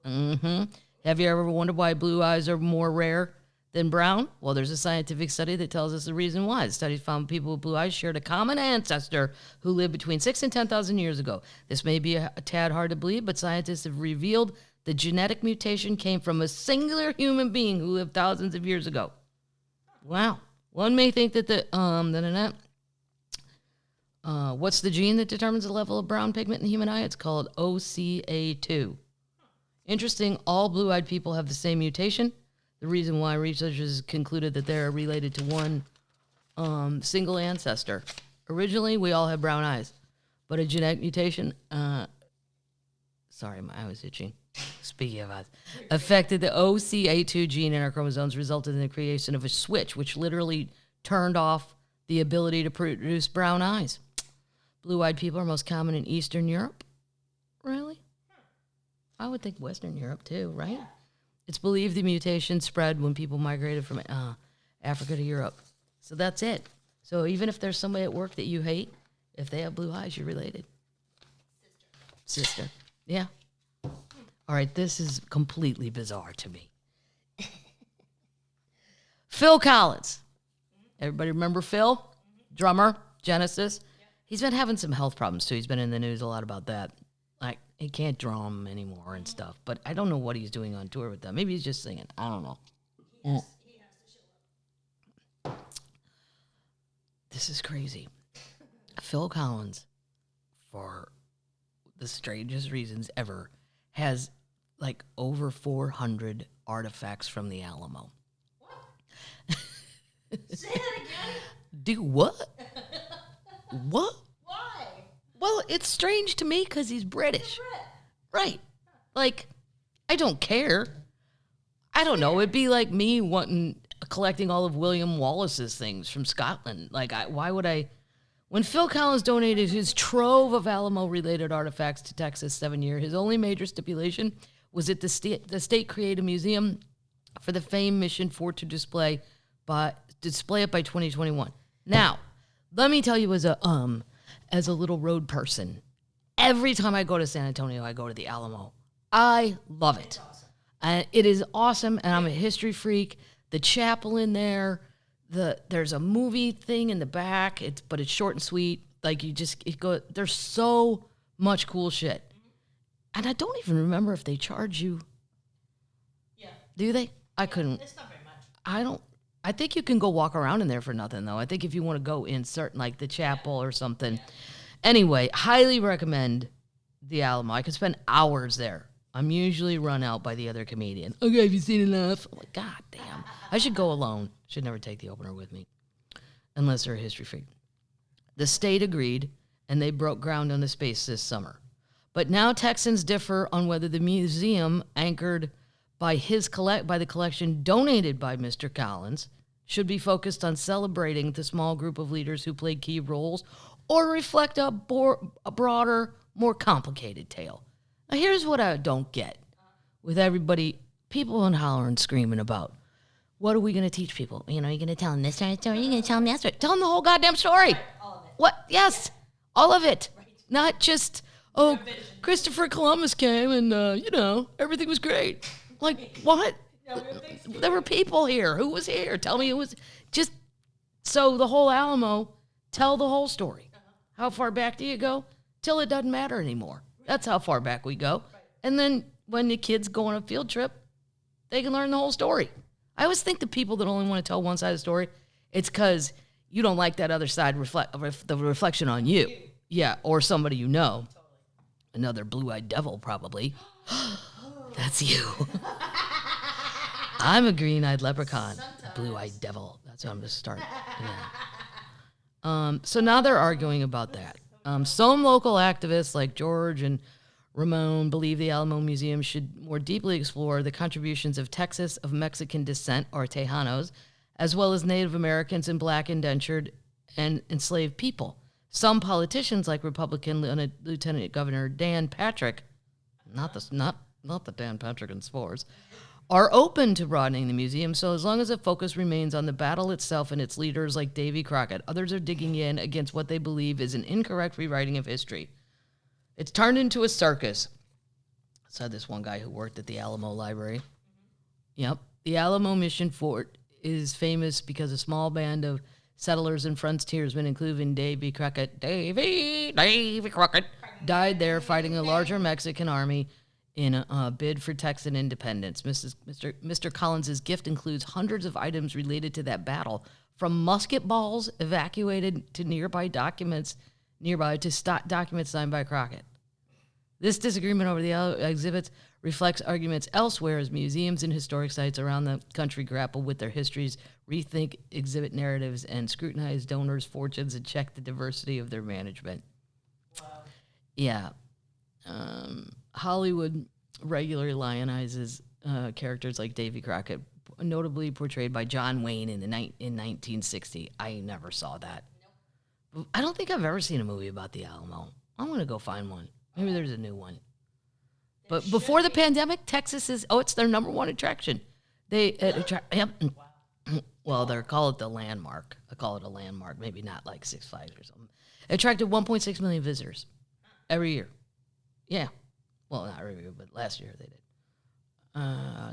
Have you ever wondered why blue eyes are more rare than brown? Well, there's a scientific study that tells us the reason why. The study found people with blue eyes shared a common ancestor who lived between 6,000 and 10,000 years ago. This may be a tad hard to believe, but scientists have revealed the genetic mutation came from a singular human being who lived thousands of years ago. Wow. One may think that what's the gene that determines the level of brown pigment in the human eye? It's called OCA2. Interesting, all blue-eyed people have the same mutation. The reason why researchers concluded that they're related to one single ancestor. Originally, we all have brown eyes, but a genetic mutation, sorry, my eye was itching. Speaking of eyes, affected the OCA2 gene in our chromosomes, resulted in the creation of a switch, which literally turned off the ability to produce brown eyes. Blue-eyed people are most common in Eastern Europe. Really? I would think Western Europe too, right? Yeah. It's believed the mutation spread when people migrated from Africa to Europe. So that's it. So even if there's somebody at work that you hate, if they have blue eyes, you're related. Sister. Yeah. All right, this is completely bizarre to me. Phil Collins. Everybody remember Phil? Drummer, Genesis. He's been having some health problems, too. He's been in the news a lot about that. Like, he can't drum anymore and stuff. But I don't know what he's doing on tour with them. Maybe he's just singing. I don't know. He has to show up. This is crazy. Phil Collins, for the strangest reasons ever, has like over 400 artifacts from the Alamo. What? Say that again. Do what? What? Why? Well, it's strange to me because he's British. Right. Like, I don't care. I don't know. It'd be like me collecting all of William Wallace's things from Scotland. Like, why would I? When Phil Collins donated his trove of Alamo-related artifacts to Texas 7 years, his only major stipulation was that the state create a museum for the famed mission for to display it by 2021. Now, let me tell you, as a little road person, every time I go to San Antonio, I go to the Alamo. I love it. Awesome. And it is awesome, and I'm a history freak. The chapel in there, there's a movie thing in the back, but it's short and sweet. Like, there's so much cool shit. And I don't even remember if they charge you. Yeah. Do they? I couldn't. It's not very much. I think you can go walk around in there for nothing, though. I think if you want to go in like the chapel or something. Yeah. Anyway, highly recommend the Alamo. I could spend hours there. I'm usually run out by the other comedian. Okay, have you seen enough? I'm like, God damn. I should go alone. Should never take the opener with me. Unless they're a history freak. The state agreed, and they broke ground on the space this summer. But now Texans differ on whether the museum, anchored by the collection donated by Mr. Collins, should be focused on celebrating the small group of leaders who played key roles, or reflect a broader, more complicated tale. Now, here's what I don't get with everybody people in hollering, screaming about, what are we going to teach people? You know, you're going to tell them this story, you're going to tell them that story. Tell them the whole goddamn story. Right, all of it. What? Yes, all of it. Right. Not just, Christopher Columbus came and, everything was great. Like, what? No, There were people here. Who was here? Tell me who was. Just so the whole Alamo, tell the whole story. How far back do you go? Till it doesn't matter anymore. That's how far back we go. Right. And then when the kids go on a field trip, they can learn the whole story. I always think the people that only want to tell one side of the story, it's because you don't like that other side, the reflection on you. Yeah, or somebody you know. Totally. Another blue-eyed devil, probably. That's you. I'm a green-eyed leprechaun, a blue-eyed devil. That's what I'm going to start. Yeah. So now they're arguing about that. Some local activists like George and Ramon believe the Alamo Museum should more deeply explore the contributions of Texas of Mexican descent, or Tejanos, as well as Native Americans and black indentured and enslaved people. Some politicians, like Republican Lieutenant Governor Dan Patrick, not the Dan Patrick in sports, are open to broadening the museum, so as long as the focus remains on the battle itself and its leaders like Davy Crockett. Others are digging in against what they believe is an incorrect rewriting of history. It's turned into a circus, said this one guy who worked at the Alamo Library. Mm-hmm. Yep. The Alamo Mission Fort is famous because a small band of settlers and frontiersmen, including Davy Crockett, died there fighting a larger Mexican army in a bid for Texan independence. Mr. Collins's gift includes hundreds of items related to that battle, from musket balls evacuated to documents signed by Crockett. This disagreement over the exhibits reflects arguments elsewhere as museums and historic sites around the country grapple with their histories, rethink exhibit narratives, and scrutinize donors' fortunes and check the diversity of their management. Wow. Yeah. Hollywood regularly lionizes characters like Davy Crockett, notably portrayed by John Wayne in 1960. I never saw that. Nope. I don't think I've ever seen a movie about the Alamo. I'm going to go find one. Maybe there's a new one. But before the pandemic, Texas it's their number one attraction. They attract. Yep. Wow. Well, they call it the landmark. I call it a landmark. Maybe not like Six Flags or something. It attracted 1.6 million visitors every year. Yeah. Well, not every year, but last year they did.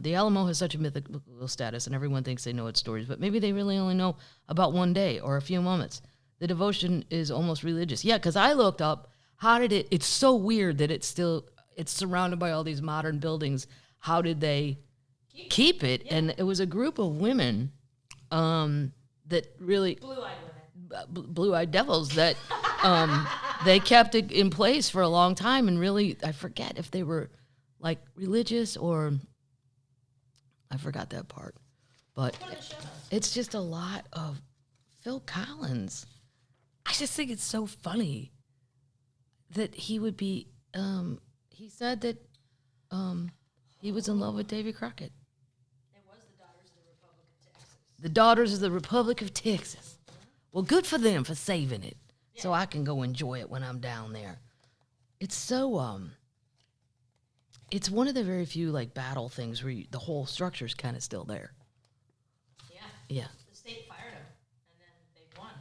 The Alamo has such a mythical status, and everyone thinks they know its stories, but maybe they really only know about one day or a few moments. The devotion is almost religious. Yeah, because I looked up, it's so weird that it's surrounded by all these modern buildings. How did they keep it? Yeah. And it was a group of women that really... Blue-eyed devils that they kept it in place for a long time, and really, I forget if they were like religious or... I forgot that part. But it's just a lot of Phil Collins. I just think it's so funny that he would be, he said that he was in love with Davy Crockett. It was the Daughters of the Republic of Texas. The Daughters of the Republic of Texas. Well, good for them for saving it, so I can go enjoy it when I'm down there. It's so, it's one of the very few, like, battle things where the whole structure's kind of still there. Yeah. Yeah. The state fired them, and then they won.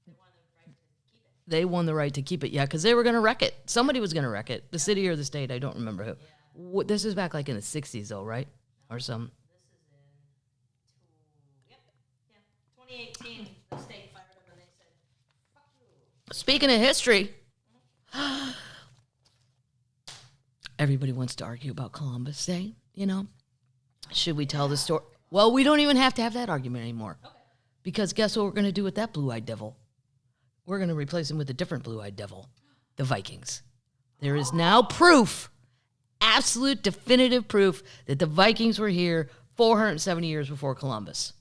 They won the right to keep it. They won the right to keep it, yeah, because they were going to wreck it. Somebody was going to wreck it. The city or the state, I don't remember who. Yeah. This is back, like, in the 60s, though, right? Or some... This is in 2018, the state fired them, and they said, fuck you. Speaking of history... Everybody wants to argue about Columbus Day, you know? Should we tell the story? Well, we don't even have to have that argument anymore. Okay. Because guess what we're going to do with that blue-eyed devil? We're going to replace him with a different blue-eyed devil, the Vikings. There is now proof, absolute definitive proof, that the Vikings were here 470 years before Columbus.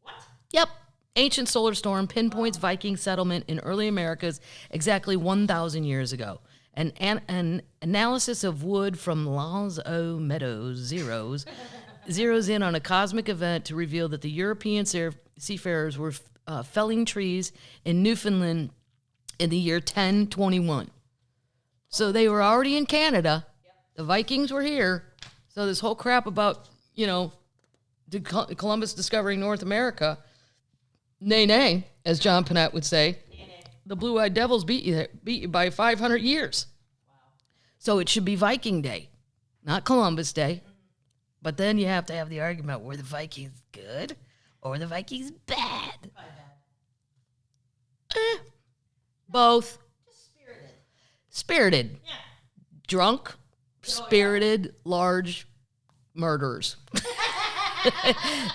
What? Yep. Ancient solar storm pinpoints Viking settlement in early Americas exactly 1,000 years ago. An analysis of wood from Alamo Meadows zeroes in on a cosmic event to reveal that the European seafarers were felling trees in Newfoundland in the year 1021. So they were already in Canada. Yep. The Vikings were here. So this whole crap about Columbus discovering North America, nay, nay, as John Panette would say, the Blue-Eyed Devils beat you by 500 years. Wow. So it should be Viking Day, not Columbus Day. Mm-hmm. But then you have to have the argument, were the Vikings good or were the Vikings bad? Probably bad. Both. Just spirited. Spirited. Yeah. Drunk, spirited, large murderers.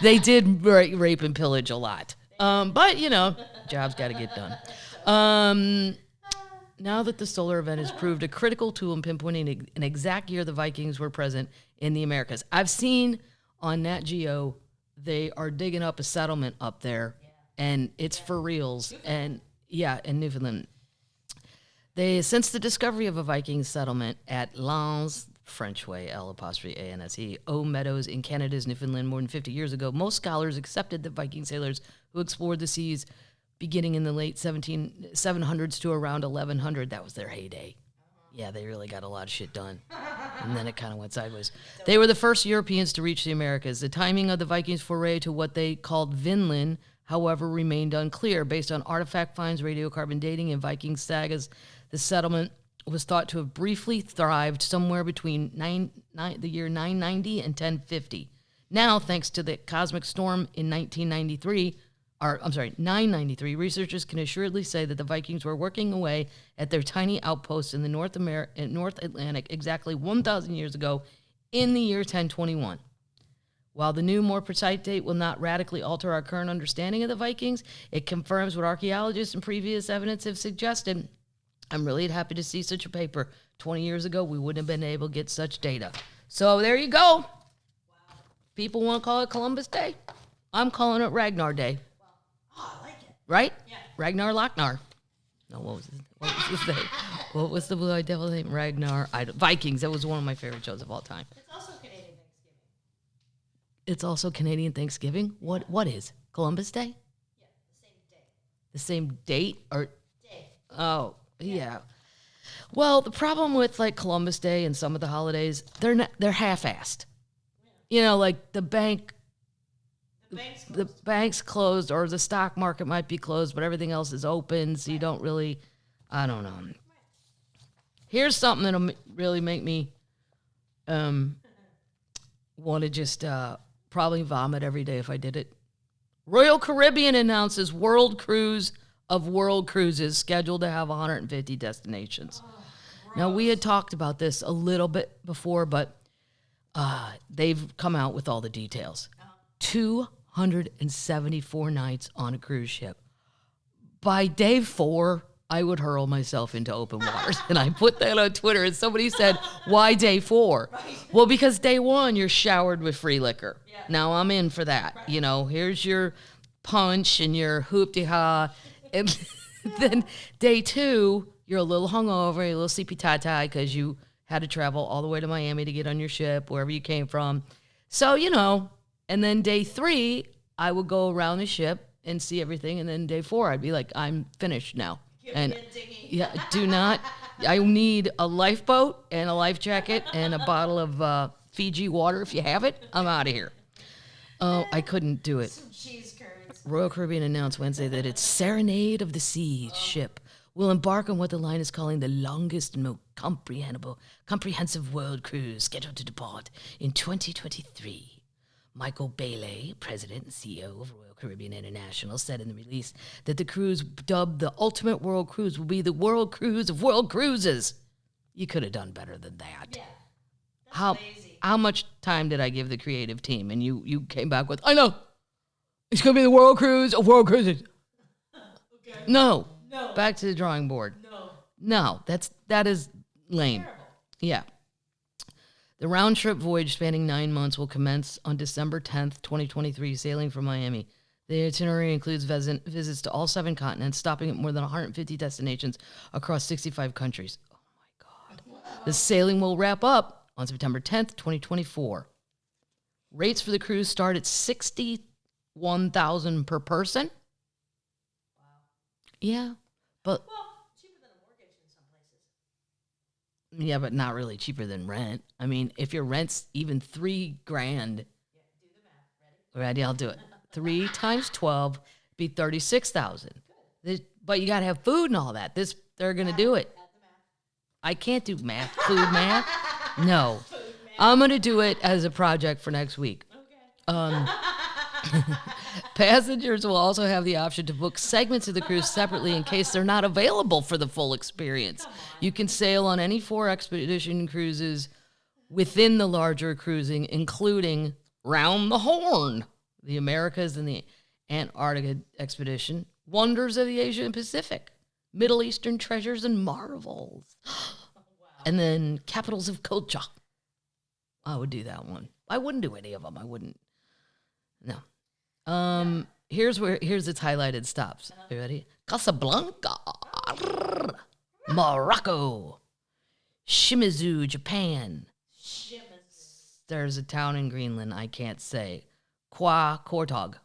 They did rape and pillage a lot. But, job's got to get done. Now that the solar event has proved a critical tool in pinpointing an exact year the Vikings were present in the Americas. I've seen on Nat Geo, they are digging up a settlement up there, and it's for reals. And, in Newfoundland. Since the discovery of a Viking settlement at Lens, French way, L''ANSE, Meadows in Canada's Newfoundland more than 50 years ago, most scholars accepted that Viking sailors who explored the seas beginning in the late 700s to around 1100, that was their heyday. Yeah, they really got a lot of shit done. And then it kind of went sideways. They were the first Europeans to reach the Americas. The timing of the Vikings' foray to what they called Vinland, however, remained unclear. Based on artifact finds, radiocarbon dating, and Viking sagas, the settlement was thought to have briefly thrived somewhere between the year 990 and 1050. Now, thanks to the cosmic storm in 993, researchers can assuredly say that the Vikings were working away at their tiny outposts in the North Atlantic exactly 1,000 years ago in the year 1021. While the new, more precise date will not radically alter our current understanding of the Vikings, it confirms what archaeologists and previous evidence have suggested. I'm really happy to see such a paper. 20 years ago, we wouldn't have been able to get such data. So there you go. Wow. People want to call it Columbus Day. I'm calling it Ragnar Day. Wow. Oh, I like it. Right? Yeah. Ragnar Lochnar. No, what was his name? What was the Blue-Eyed Devil name? Ragnar. Vikings. That was one of my favorite shows of all time. It's also Canadian Thanksgiving. It's also Canadian Thanksgiving? What is? Columbus Day? Yeah, the same day. The same date? Or Day. Oh, yeah. Well, the problem with like Columbus Day and some of the holidays, they're half-assed. Yeah. Like the bank's closed. The bank's closed, or the stock market might be closed, but everything else is open, so you don't really, I don't know. Right. Here's something that'll really make me want to just probably vomit every day if I did it. Royal Caribbean announces World Cruise of World Cruises scheduled to have 150 destinations. Oh, now, we had talked about this a little bit before, but they've come out with all the details. 274 nights on a cruise ship. By day 4, I would hurl myself into open waters. And I put that on Twitter, and somebody said, why day 4? Right. Well, because day 1, you're showered with free liquor. Yeah. Now, I'm in for that. Right. Here's your punch and your hoop-de-ha. And then day 2, you're a little hungover, a little sleepy-tie-tie because you had to travel all the way to Miami to get on your ship, wherever you came from. So, and then day 3, I would go around the ship and see everything. And then day 4, I'd be like, I'm finished now. Do not. I need a lifeboat and a life jacket and a bottle of Fiji water. If you have it, I'm out of here. Oh, I couldn't do it. Some cheese curds. Royal Caribbean announced Wednesday that its Serenade of the Seas ship will embark on what the line is calling the longest and most comprehensive world cruise, scheduled to depart in 2023. Michael Bailey, president and CEO of Royal Caribbean International, said in the release that the cruise, dubbed the Ultimate World Cruise, will be the World Cruise of World Cruises. You could have done better than that. Yeah, that's lazy. How much time did I give the creative team? And you came back with, I know, it's going to be the World Cruise of World Cruises. Okay. No. Back to the drawing board. No, that is lame. Terrible. Yeah. The round-trip voyage spanning 9 months will commence on December 10th, 2023, sailing from Miami. The itinerary includes visits to all 7 continents, stopping at more than 150 destinations across 65 countries. Oh, my God. Wow. The sailing will wrap up on September 10th, 2024. Rates for the cruise start at $61,000 per person. Wow. Yeah, but... Well, cheaper than a mortgage in some places. Yeah, but not really cheaper than rent. I mean, if your rent's even $3,000, Ready? I'll do it. 3 times 12 be 36,000. But you got to have food and all that. They're going to do it. I can't do math, food math. No. I'm going to do it as a project for next week. Okay. Passengers will also have the option to book segments of the cruise separately in case they're not available for the full experience. You can sail on any 4 expedition cruises within the larger cruising, including Round the Horn, the Americas and the Antarctica expedition, Wonders of the Asian Pacific, Middle Eastern Treasures and Marvels, and then Capitals of Culture. I would do that one. I wouldn't do any of them. I wouldn't. No. Here's its highlighted stops. You ready? Casablanca, Morocco, Shimizu, Japan. There's a town in Greenland I can't say. Qaqortoq.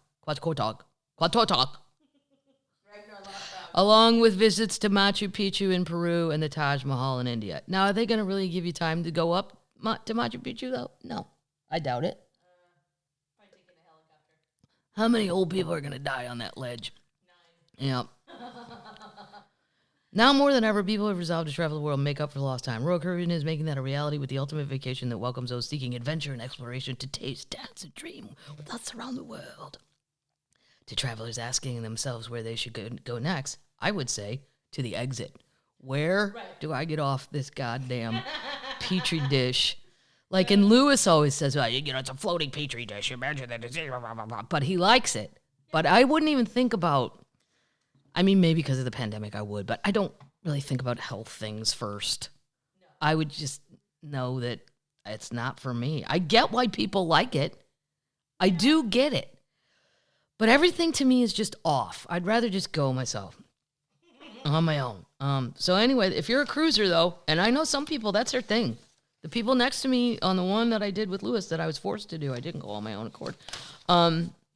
Along with visits to Machu Picchu in Peru and the Taj Mahal in India. Now, are they going to really give you time to go up to Machu Picchu, though? No, I doubt it. Probably taking a helicopter. How many old people are going to die on that ledge? 9. Yep. Now more than ever, people have resolved to travel the world and make up for lost time. Royal Caribbean is making that a reality with the ultimate vacation that welcomes those seeking adventure and exploration to taste, dance, and dream with us around the world. To travelers asking themselves where they should go next, I would say to the exit. Where do I get off this goddamn petri dish? Like, and Lewis always says, well, it's a floating petri dish. Imagine that. But he likes it. But I wouldn't even think about, I mean, maybe because of the pandemic I would, but I don't really think about health things first. No. I would just know that it's not for me. I get why people like it. I do get it. But everything to me is just off. I'd rather just go myself on my own. So anyway, if you're a cruiser, though, and I know some people, that's their thing. The people next to me on the one that I did with Lewis that I was forced to do, I didn't go on my own accord.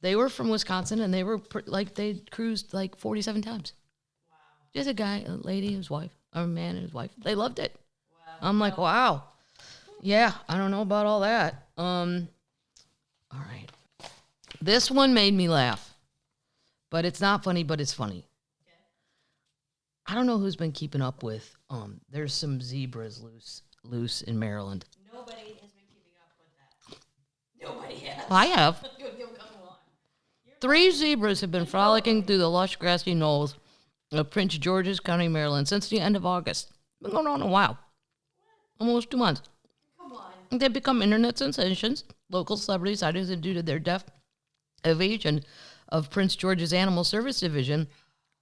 They were from Wisconsin, and they were they cruised like 47 times. Wow. Just a guy, a lady, his wife, or a man and his wife. They loved it. Wow. I'm like, wow. Yeah, I don't know about all that. All right. This one made me laugh, but it's not funny, but it's funny. Okay. I don't know who's been keeping up with, there's some zebras loose in Maryland. Nobody has been keeping up with that. Nobody has. I have. 3 zebras have been frolicking through the lush grassy knolls of Prince George's County, Maryland since the end of August. Been going on a while. Almost 2 months. Come on. They've become internet sensations. Local celebrity sightings are due to their deaf evasion of Prince George's Animal Service Division.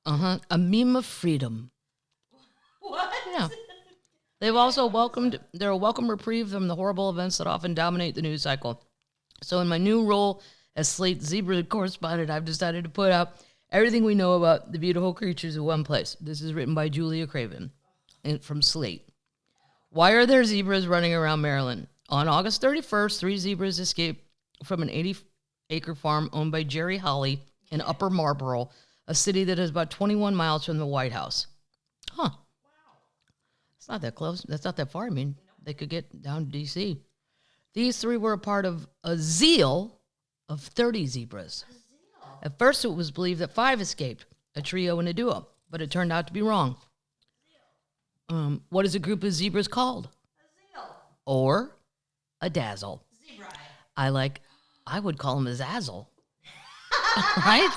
A meme of freedom. What? Yeah. They're a welcome reprieve from the horrible events that often dominate the news cycle. So in my new role as Slate Zebra correspondent, I've decided to put out everything we know about the beautiful creatures in one place. This is written by Julia Craven from Slate. Why are there zebras running around Maryland? On August 31st, 3 zebras escaped from an 80-acre farm owned by Jerry Holly in Upper Marlboro, a city that is about 21 miles from the White House. Huh. Wow. It's not that close. That's not that far. I mean, they could get down to D.C. These 3 were a part of a zeal of 30 zebras. At first, it was believed that 5 escaped, a trio and a duo, but it turned out to be wrong. What is a group of zebras called? A zeal. Or a dazzle. Zebra. I would call them a zazzle. Right?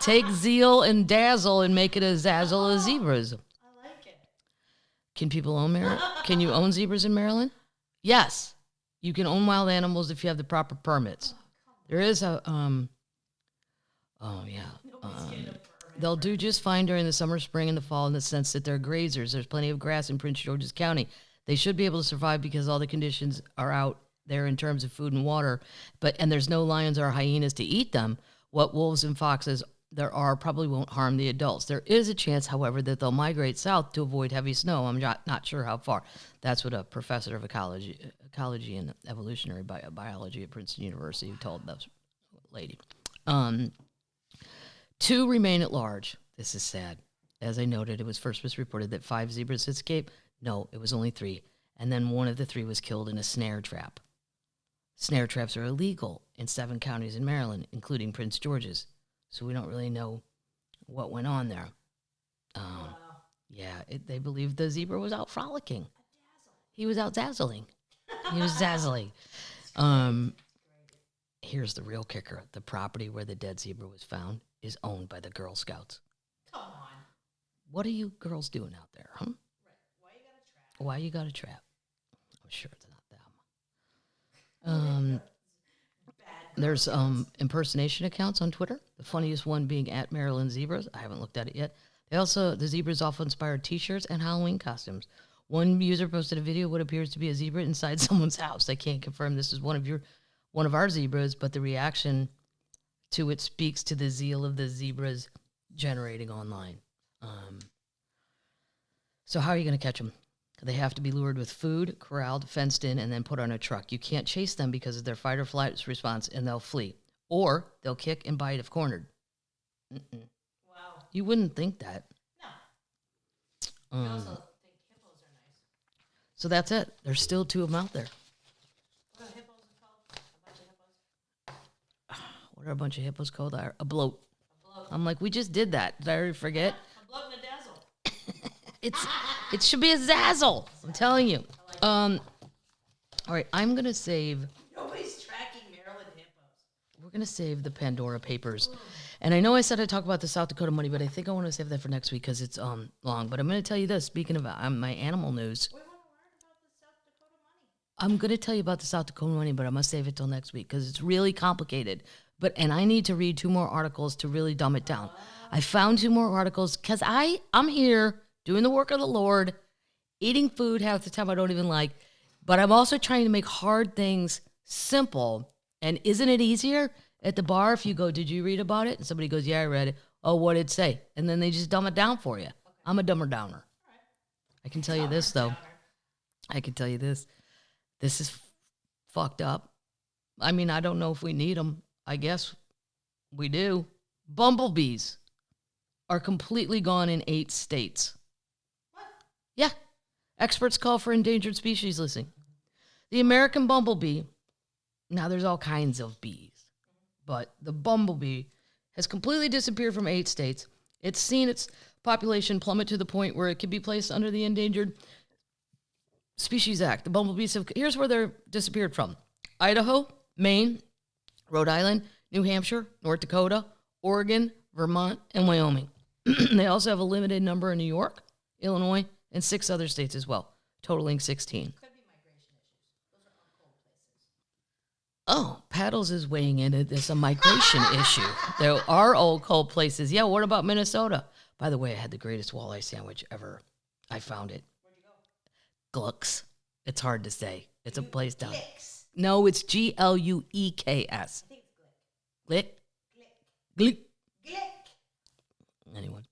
Take zeal and dazzle and make it a zazzle of zebras. I like it. Can people own Can you own zebras in Maryland? Yes. You can own wild animals if you have the proper permits. There is a, they'll do just fine during the summer, spring, and the fall in the sense that they're grazers. There's plenty of grass in Prince George's County. They should be able to survive because all the conditions are out there in terms of food and water, and there's no lions or hyenas to eat them. What wolves and foxes there are probably won't harm the adults. There is a chance, however, that they'll migrate south to avoid heavy snow. I'm not sure how far. That's what a professor of ecology and evolutionary biology at Princeton University told this lady. 2 remain at large. This is sad. As I noted, it was reported that 5 zebras escaped. No, it was only 3. And then one of the 3 was killed in a snare trap. Snare traps are illegal in 7 counties in Maryland, including Prince George's. So we don't really know what went on there. Wow. Yeah, they believe the zebra was out frolicking. He was out dazzling. He was dazzling. Here's the real kicker. The property where the dead zebra was found is owned by the Girl Scouts. Come on. What are you girls doing out there, huh? Right. Why you got a trap? I'm sure it's not them. There's impersonation accounts on Twitter. The funniest one being at Maryland Zebras. I haven't looked at it yet. The zebras also inspired T-shirts and Halloween costumes. One user posted a video of what appears to be a zebra inside someone's house. I can't confirm this is one of our zebras, but the reaction to it speaks to the zeal of the zebras generating online. So how are you going to catch them? They have to be lured with food, corralled, fenced in, and then put on a truck. You can't chase them because of their fight or flight response, and they'll flee. Or they'll kick and bite if cornered. Wow. You wouldn't think that. No. I also think hippos are nice. So that's it. There's still 2 of them out there. What are hippos called? A bunch of hippos? What are a bunch of hippos called? A bloat. A bloat. I'm like, we just did that. Did I already forget? A bloat and a dazzle. It should be a zazzle. I'm telling you. All right, I'm going to save... Nobody's tracking Maryland hippos. We're going to save the Pandora Papers. And I know I said I'd talk about the South Dakota money, but I think I want to save that for next week because it's long. But I'm going to tell you this. Speaking of my animal news, We want to learn about the South Dakota money. I'm going to tell you about the South Dakota money, but I'm going to save it till next week because it's really complicated. And I need to read 2 more articles to really dumb it down. I found 2 more articles because I'm here doing the work of the Lord, eating food half the time I don't even like, but I'm also trying to make hard things simple. And isn't it easier at the bar if you go, did you read about it? And somebody goes, yeah, I read it. Oh, what did it say? And then they just dumb it down for you. Okay. I'm a dumber downer. All right. I can tell you this, though. I can tell you this. This is fucked up. I mean, I don't know if we need them. I guess we do. Bumblebees are completely gone in 8 states. What? Yeah. Experts call for endangered species listing. The American bumblebee, now there's all kinds of bees, but the bumblebee has completely disappeared from 8 states. It's seen its population plummet to the point where it can be placed under the Endangered Species Act. The bumblebees here's where they're disappeared from: Idaho, Maine, Rhode Island, New Hampshire, North Dakota, Oregon, Vermont, and Wyoming. They also have a limited number in New York, Illinois, and 6 other states as well, totaling 16. Could be migration issues. Those are all cold places. Oh, Paddles is weighing in. It's a migration issue. There are old cold places. Yeah, what about Minnesota? By the way, I had the greatest walleye sandwich ever. I found it. Where'd you go? Glucks. It's hard to say. It's a place down. Glicks. No, it's Glueks. I think it's glick. Glick? Glick. Glick? Glick. Anyone?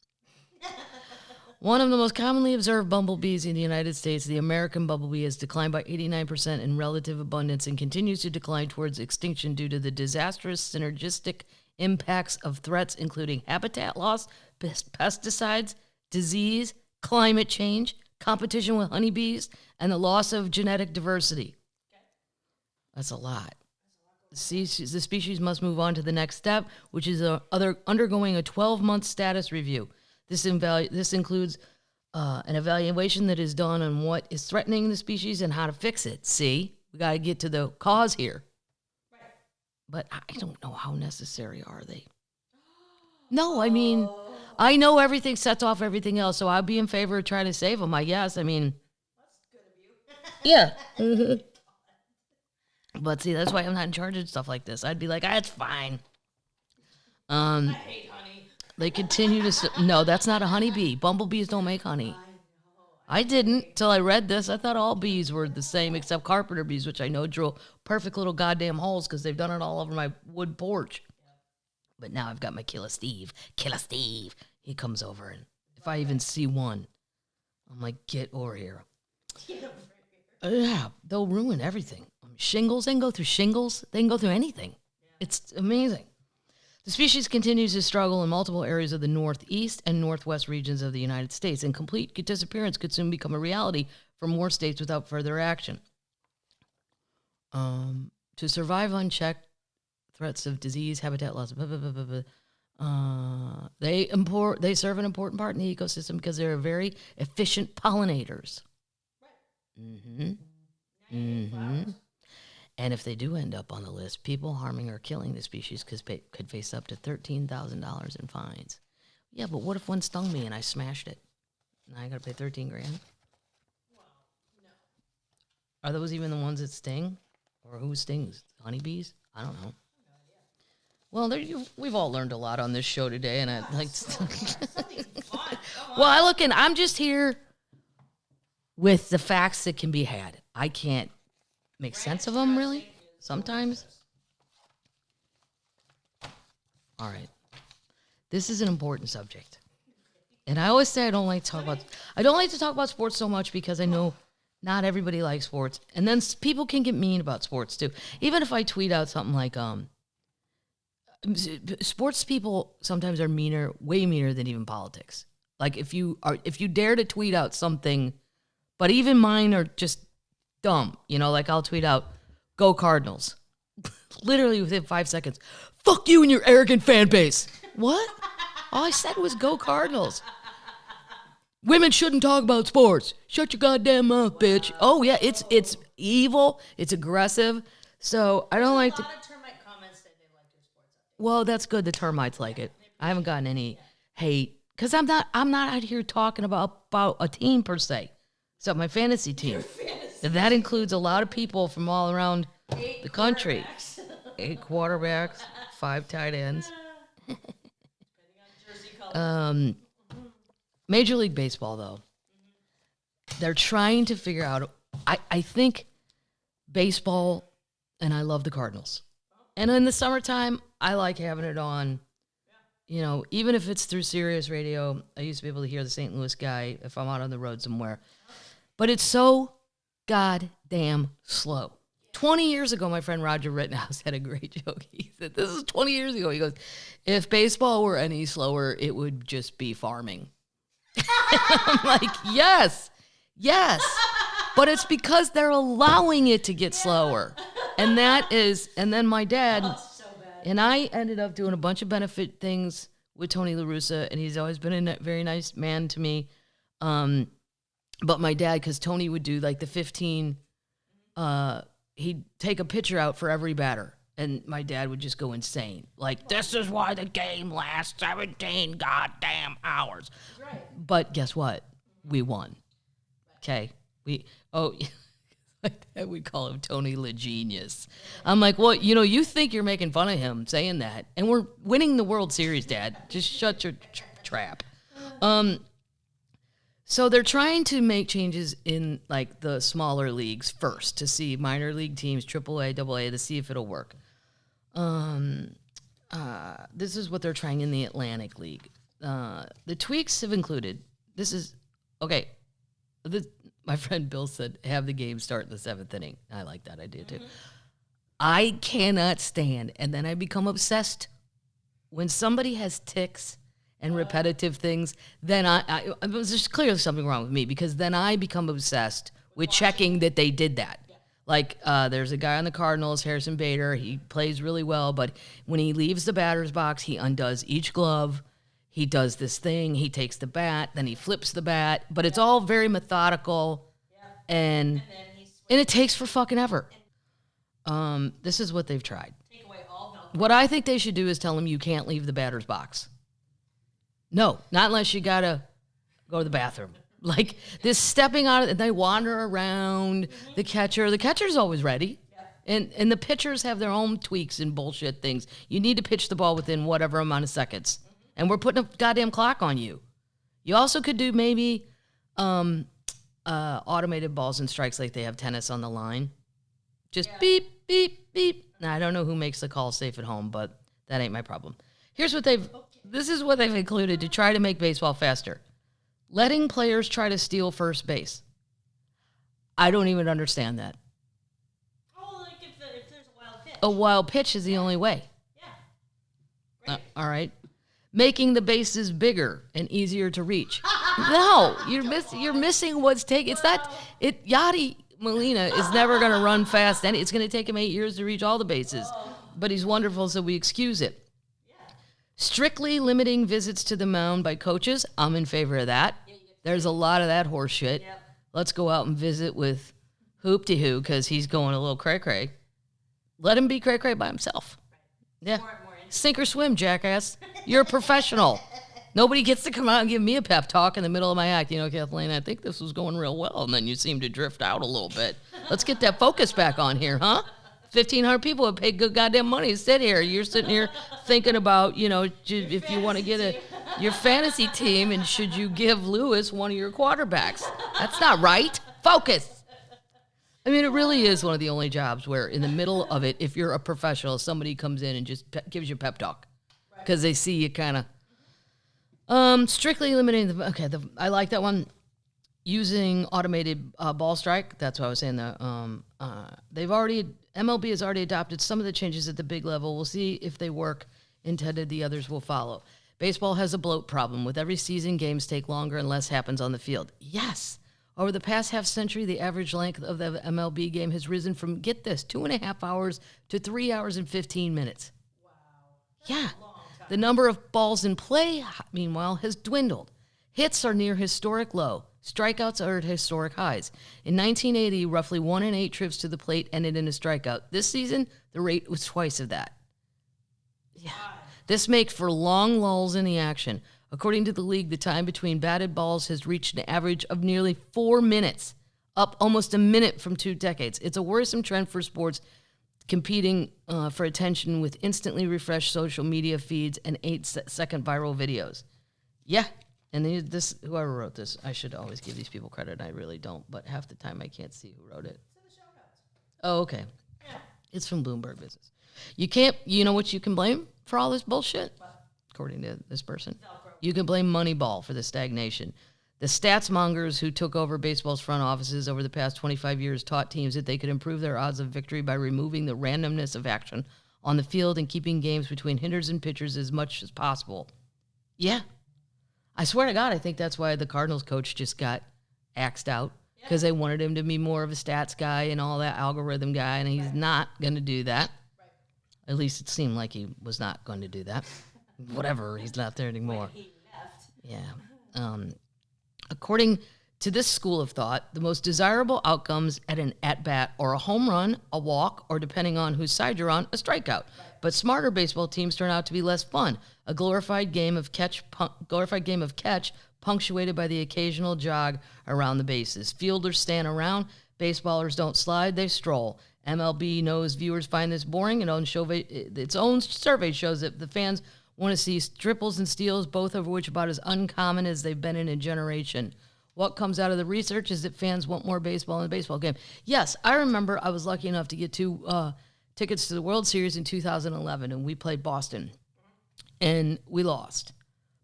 One of the most commonly observed bumblebees in the United States, the American bumblebee, has declined by 89% in relative abundance and continues to decline towards extinction due to the disastrous synergistic impacts of threats including habitat loss, pesticides, disease, climate change, competition with honeybees, and the loss of genetic diversity. Okay. That's a lot. The species must move on to the next step, which is undergoing a 12-month status review. This includes an evaluation that is done on what is threatening the species and how to fix it. See, we got to get to the cause here. Right. But I don't know how necessary are they. No, I mean, I know everything sets off everything else, so I'd be in favor of trying to save them, I guess. I mean, That's good of you. yeah. Mm-hmm. But see, that's why I'm not in charge of stuff like this. I'd be like, it's fine. I hate honey. They continue to... No, that's not a honeybee. Bumblebees don't make honey. I know. I didn't till I read this. I thought all bees were the same except carpenter bees, which I know drill perfect little goddamn holes because they've done it all over my wood porch. But now I've got my Killer Steve. Killer Steve. He comes over, and if I even see one, I'm like, get over here. Get over here. Yeah, they'll ruin everything. Shingles, they can go through shingles. They can go through anything. Yeah. It's amazing. The species continues to struggle in multiple areas of the northeast and northwest regions of the United States, and complete disappearance could soon become a reality for more states without further action. To survive unchecked, threats of disease, habitat loss, blah, blah, blah, blah, blah. They serve an important part in the ecosystem because they're very efficient pollinators. Right. And if they do end up on the list, people harming or killing the species could face up to $13,000 in fines. Yeah, but what if one stung me and I smashed it? Now I got to pay $13,000. Well, no. Are those even the ones that sting, or who stings? Honeybees? I don't know. Well, we've all learned a lot on this show today, and I like. Something fun. Well, I'm just here with the facts that can be had. I can't make sense of them, really. Sometimes. All right. This is an important subject. And I always say I don't like to talk about sports so much because I know not everybody likes sports. And then people can get mean about sports too. Even if I tweet out something like sports people sometimes are way meaner than even politics. Like if you dare to tweet out something, but even mine are just dumb, like I'll tweet out, "Go Cardinals." Literally within 5 seconds, "Fuck you and your arrogant fan base." What? All I said was "Go Cardinals." Women shouldn't talk about sports. Shut your goddamn mouth, bitch. Oh yeah, it's evil. It's aggressive. So I don't like to. A lot of termite comments say they like your sports update. Well, that's good. The termites like it. I haven't gotten any hate because I'm not out here talking about a team per se. So my fantasy team. And that includes a lot of people from all around the country. 8 quarterbacks, 5 tight ends. Major League Baseball, though, they're trying to figure out. I think baseball, and I love the Cardinals. And in the summertime, I like having it on. Even if it's through Sirius Radio, I used to be able to hear the St. Louis guy if I'm out on the road somewhere. But it's so goddamn slow. 20 years ago, my friend Roger Rittenhouse had a great joke. He said, this is 20 years ago. He goes, if baseball were any slower, it would just be farming. I'm like, yes. But it's because they're allowing it to get slower. And then my dad, and I ended up doing a bunch of benefit things with Tony La Russa, and he's always been a very nice man to me. But my dad, because Tony would do like the 15, he'd take a pitcher out for every batter. And my dad would just go insane. Like, this is why the game lasts 17 goddamn hours. That's right. But guess what? We won. Okay? My dad would call him Tony La Genius. I'm like, well, you think you're making fun of him saying that. And we're winning the World Series, Dad. Just shut your trap. So they're trying to make changes in, like, the smaller leagues first to see minor league teams, AAA, AA, to see if it'll work. This is what they're trying in the Atlantic League. The tweaks have included, my friend Bill said, have the game start in the 7th inning. I like that idea, too. I cannot stand, and then I become obsessed. When somebody has tics and repetitive things, then there's clearly something wrong with me, because then I become obsessed with checking that they did that. Yeah. Like, there's a guy on the Cardinals, Harrison Bader. He plays really well, but when he leaves the batter's box, he undoes each glove. He does this thing. He takes the bat, then he flips the bat. But it's all very methodical, and it takes for fucking ever. This is what they've tried. Take away all Velcro. What I think they should do is tell them you can't leave the batter's box. No, not unless you gotta go to the bathroom. Like this stepping out, and they wander around the catcher. The catcher's always ready. And the pitchers have their own tweaks and bullshit things. You need to pitch the ball within whatever amount of seconds. And we're putting a goddamn clock on you. You also could do maybe automated balls and strikes like they have tennis on the line. Just beep, beep, beep. Now, I don't know who makes the call safe at home, but that ain't my problem. This is what they've included to try to make baseball faster. Letting players try to steal first base. I don't even understand that. Oh, like if there's a wild pitch. A wild pitch is the only way. Yeah. All right. Making the bases bigger and easier to reach. No, you're missing what's taken. It's not. Yachty Molina is never going to run fast. And it's going to take him 8 years to reach all the bases. But he's wonderful, so we excuse it. Strictly limiting visits to the mound by coaches, I'm in favor of that. There's a lot of that horse shit. Yep. Let's go out and visit with Hoop-de-Hoo because he's going a little cray-cray. Let him be cray-cray by himself. Right. Yeah. More sink or swim, jackass. You're a professional. Nobody gets to come out and give me a pep talk in the middle of my act. You know, Kathleen, I think this was going real well, and then you seem to drift out a little bit. Let's get that focus back on here, huh? 1,500 people have paid good goddamn money to sit here. You're sitting here thinking about, you know, if you want to get your fantasy team, and should you give Lewis one of your quarterbacks? That's not right. Focus. I mean, it really is one of the only jobs where in the middle of it, if you're a professional, somebody comes in and just gives you a pep talk because they see you kind of strictly limiting the. Okay, I like that one. Using automated ball strike. That's what I was saying. MLB has already adopted some of the changes at the big level. We'll see if they work intended. The others will follow. Baseball has a bloat problem. With every season, games take longer and less happens on the field. Yes. Over the past half century, the average length of the MLB game has risen from, get this, 2.5 hours to 3 hours and 15 minutes. Wow. Yeah. The number of balls in play, meanwhile, has dwindled. Hits are near historic low. Strikeouts are at historic highs. In 1980, roughly 1 in 8 trips to the plate ended in a strikeout. This season, the rate was twice of that. Yeah. This makes for long lulls in the action. According to the league, the time between batted balls has reached an average of nearly 4 minutes, up almost a minute from 2 decades. It's a worrisome trend for sports competing for attention with instantly refreshed social media feeds and 8-second viral videos. Yeah. And whoever wrote this, I should always give these people credit. I really don't, but half the time I can't see who wrote it. It's in the show notes. Oh, okay. Yeah. It's from Bloomberg Business. You know what you can blame for all this bullshit? What? According to this person. Velcro. You can blame Moneyball for the stagnation. The stats mongers who took over baseball's front offices over the past 25 years taught teams that they could improve their odds of victory by removing the randomness of action on the field and keeping games between hitters and pitchers as much as possible. Yeah. I swear to God, I think that's why the Cardinals coach just got axed out, because they wanted him to be more of a stats guy and all that algorithm guy, and he's not going to do that. Right. At least it seemed like he was not going to do that. Whatever, he's not there anymore. He left. Yeah. According to this school of thought, the most desirable outcomes at an at-bat are a home run, a walk, or depending on whose side you're on, a strikeout. Right. But smarter baseball teams turn out to be less fun. A glorified game of catch, punctuated by the occasional jog around the bases. Fielders stand around. Baseballers don't slide, they stroll. MLB knows viewers find this boring, and its own survey shows that the fans want to see triples and steals, both of which are about as uncommon as they've been in a generation. What comes out of the research is that fans want more baseball in a baseball game. Yes, I remember I was lucky enough to get 2 tickets to the World Series in 2011, and we played Boston, and we lost.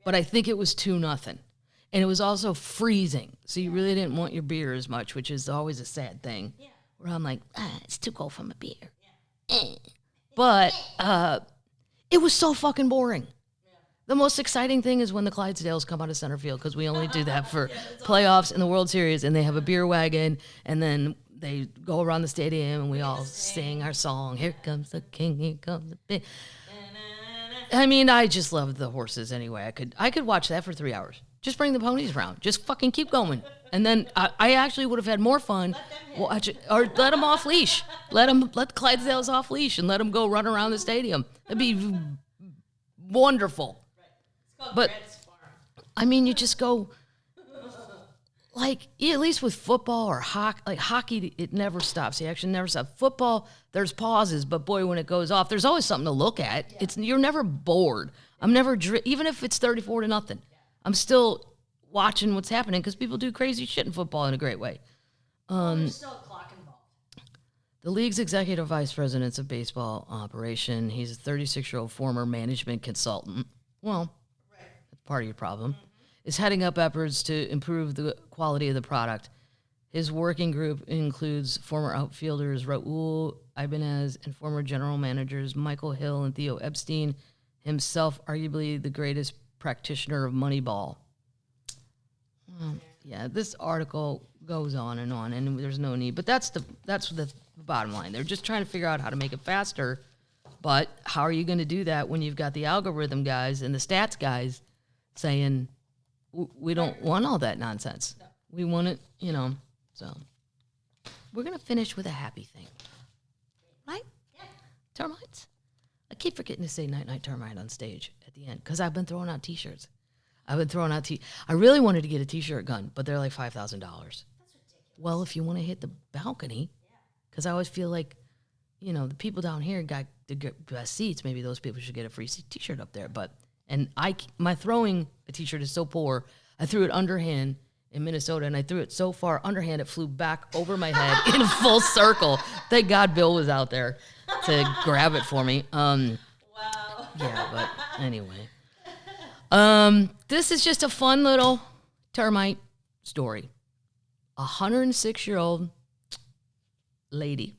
But I think it was 2-0. And it was also freezing, so you really didn't want your beer as much, which is always a sad thing. Yeah. Where I'm like, it's too cold for my beer. Yeah. But it was so fucking boring. Yeah. The most exciting thing is when the Clydesdales come out of center field, because we only do that for playoffs and the World Series, and they have a beer wagon, and then they go around the stadium, and we all sing our song. Here comes the king, here comes the big. I mean, I just love the horses anyway. I could watch that for 3 hours. Just bring the ponies around. Just fucking keep going. And then I actually would have had more fun. Watch it, or let them off leash. Let the Clydesdales off leash and let them go run around the stadium. That'd be wonderful. Right. It's called but Red's Farm. I mean, you just go. Like, at least with football or hockey, it never stops. The action never stops. Football, there's pauses, but boy, when it goes off, there's always something to look at. Yeah. You're never bored. I'm never, even if it's 34-0, yeah. I'm still watching what's happening because people do crazy shit in football in a great way. There's still a clock involved. The league's executive vice president of baseball operation, he's a 36-year-old former management consultant. Well, right. That's part of your problem. Mm-hmm. Is heading up efforts to improve the quality of the product. His working group includes former outfielders Raul Ibanez and former general managers Michael Hill and Theo Epstein, himself arguably the greatest practitioner of Moneyball. Well, yeah, this article goes on, and there's no need. But that's the bottom line. They're just trying to figure out how to make it faster. But how are you going to do that when you've got the algorithm guys and the stats guys saying we don't want all that nonsense? No. We want it, So we're going to finish with a happy thing, right? Yeah. Termites. I keep forgetting to say night termite on stage at the end because I've been throwing out T-shirts. I really wanted to get a T-shirt gun, but they're like $5,000. That's ridiculous. Well, if you want to hit the balcony, because I always feel like, the people down here got the best seats. Maybe those people should get a free T-shirt up there. My throwing a T-shirt is so poor. I threw it underhand in Minnesota, and I threw it so far underhand it flew back over my head in a full circle. Thank God Bill was out there to grab it for me. Wow. Yeah, but anyway. This is just a fun little termite story. 106-year-old lady.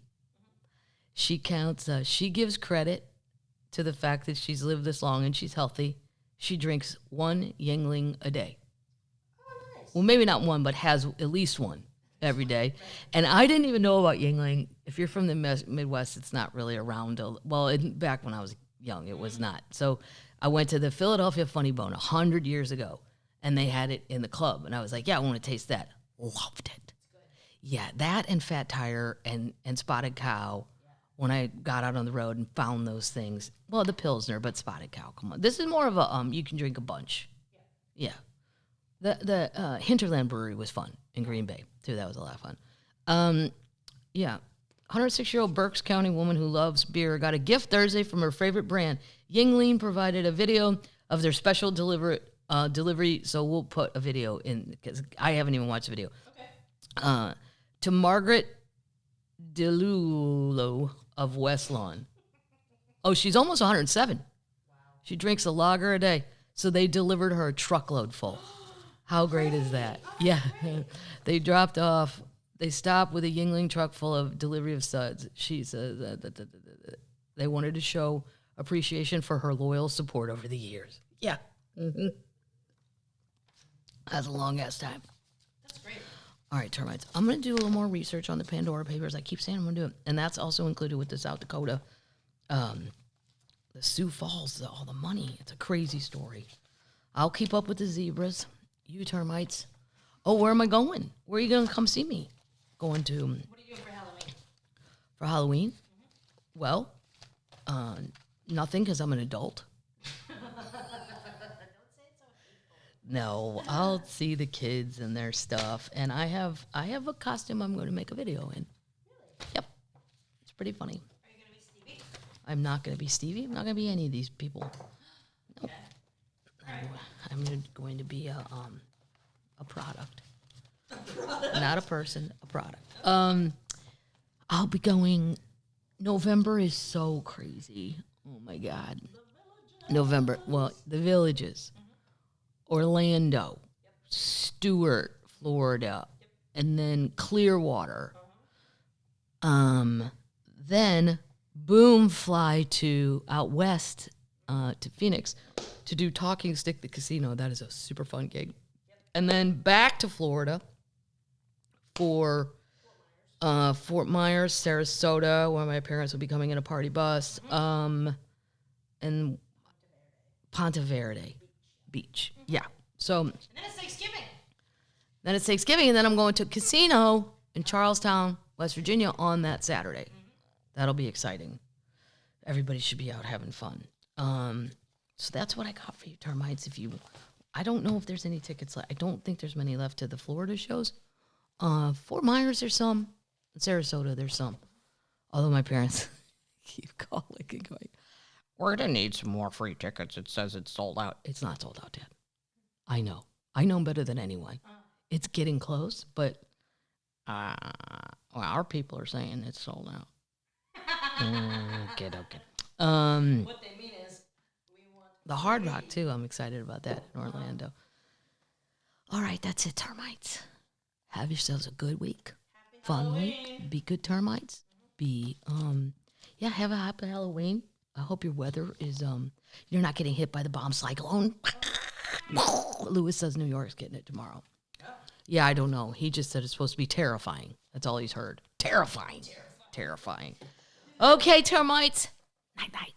She gives credit to the fact that she's lived this long and she's healthy. She drinks 1 Yuengling a day. Oh, nice. Well, maybe not one, but has at least one every day. And I didn't even know about Yuengling. If you're from the Midwest, it's not really around. Back when I was young, it was not. So I went to the Philadelphia Funny Bone 100 years ago, and they had it in the club. And I was like, yeah, I want to taste that. Loved it. Yeah, that and Fat Tire and Spotted Cow. When I got out on the road and found those things. Well, the Pilsner, but Spotted Cow, come on. This is more of a, you can drink a bunch. Yeah. The Hinterland Brewery was fun in Green Bay, too. That was a lot of fun. Yeah. 106-year-old Berks County woman who loves beer got a gift Thursday from her favorite brand. Yuengling provided a video of their special delivery, so we'll put a video in, because I haven't even watched the video. Okay. To Margaret DeLulo of West Lawn. Oh, she's almost 107. Wow. She drinks a lager a day. So they delivered her a truckload full. How great is that? Yeah. They stopped with a Yuengling truck full of delivery of suds. She says they wanted to show appreciation for her loyal support over the years. Yeah. Mm-hmm. That's a long-ass time. That's great. All right, termites. I'm going to do a little more research on the Pandora Papers. I keep saying I'm going to do it. And that's also included with the South Dakota, the Sioux Falls, all the money. It's a crazy story. I'll keep up with the zebras. You termites. Oh, where am I going? Where are you going to come see me? Going to... What are you doing for Halloween? For Halloween? Mm-hmm. Well, nothing, because I'm an adult. No, I'll see the kids and their stuff, and I have a costume I'm going to make a video in. Really? Yep, it's pretty funny. Are you going to be Stevie? I'm not going to be Stevie. I'm not going to be any of these people. Nope. Okay. Right. I'm going to be a product. Not a person, a product. I'll be going. November is so crazy. Oh my God. November. Well, the Villages. Orlando, Stewart, Florida, and then Clearwater. Then, boom, fly to out west to Phoenix to do Talking Stick the Casino. That is a super fun gig. And then back to Florida for Fort Myers, Sarasota, where my parents will be coming in a party bus, and Ponte Verde Beach. Yeah. So. And then it's Thanksgiving. And then I'm going to a casino in Charlestown, West Virginia on that Saturday. Mm-hmm. That'll be exciting. Everybody should be out having fun. So that's what I got for you, termites. I don't know if there's any tickets left. I don't think there's many left to the Florida shows. Fort Myers, there's some. In Sarasota, there's some. Although my parents keep calling and going, we're going to need some more free tickets. It says it's sold out. It's not sold out yet. I know. I know better than anyone. It's getting close, but our people are saying it's sold out. Okay. What they mean is we want the Hard Rock, too. I'm excited about that in Orlando. All right, that's it, termites. Have yourselves a good week. Happy Fun Halloween. week. Be good termites. Be, have a happy Halloween. I hope your weather is, you're not getting hit by the bomb cyclone. Lewis says New York's getting it tomorrow. Yeah, I don't know. He just said it's supposed to be terrifying. That's all he's heard. Terrifying. Okay, termites. Night-night.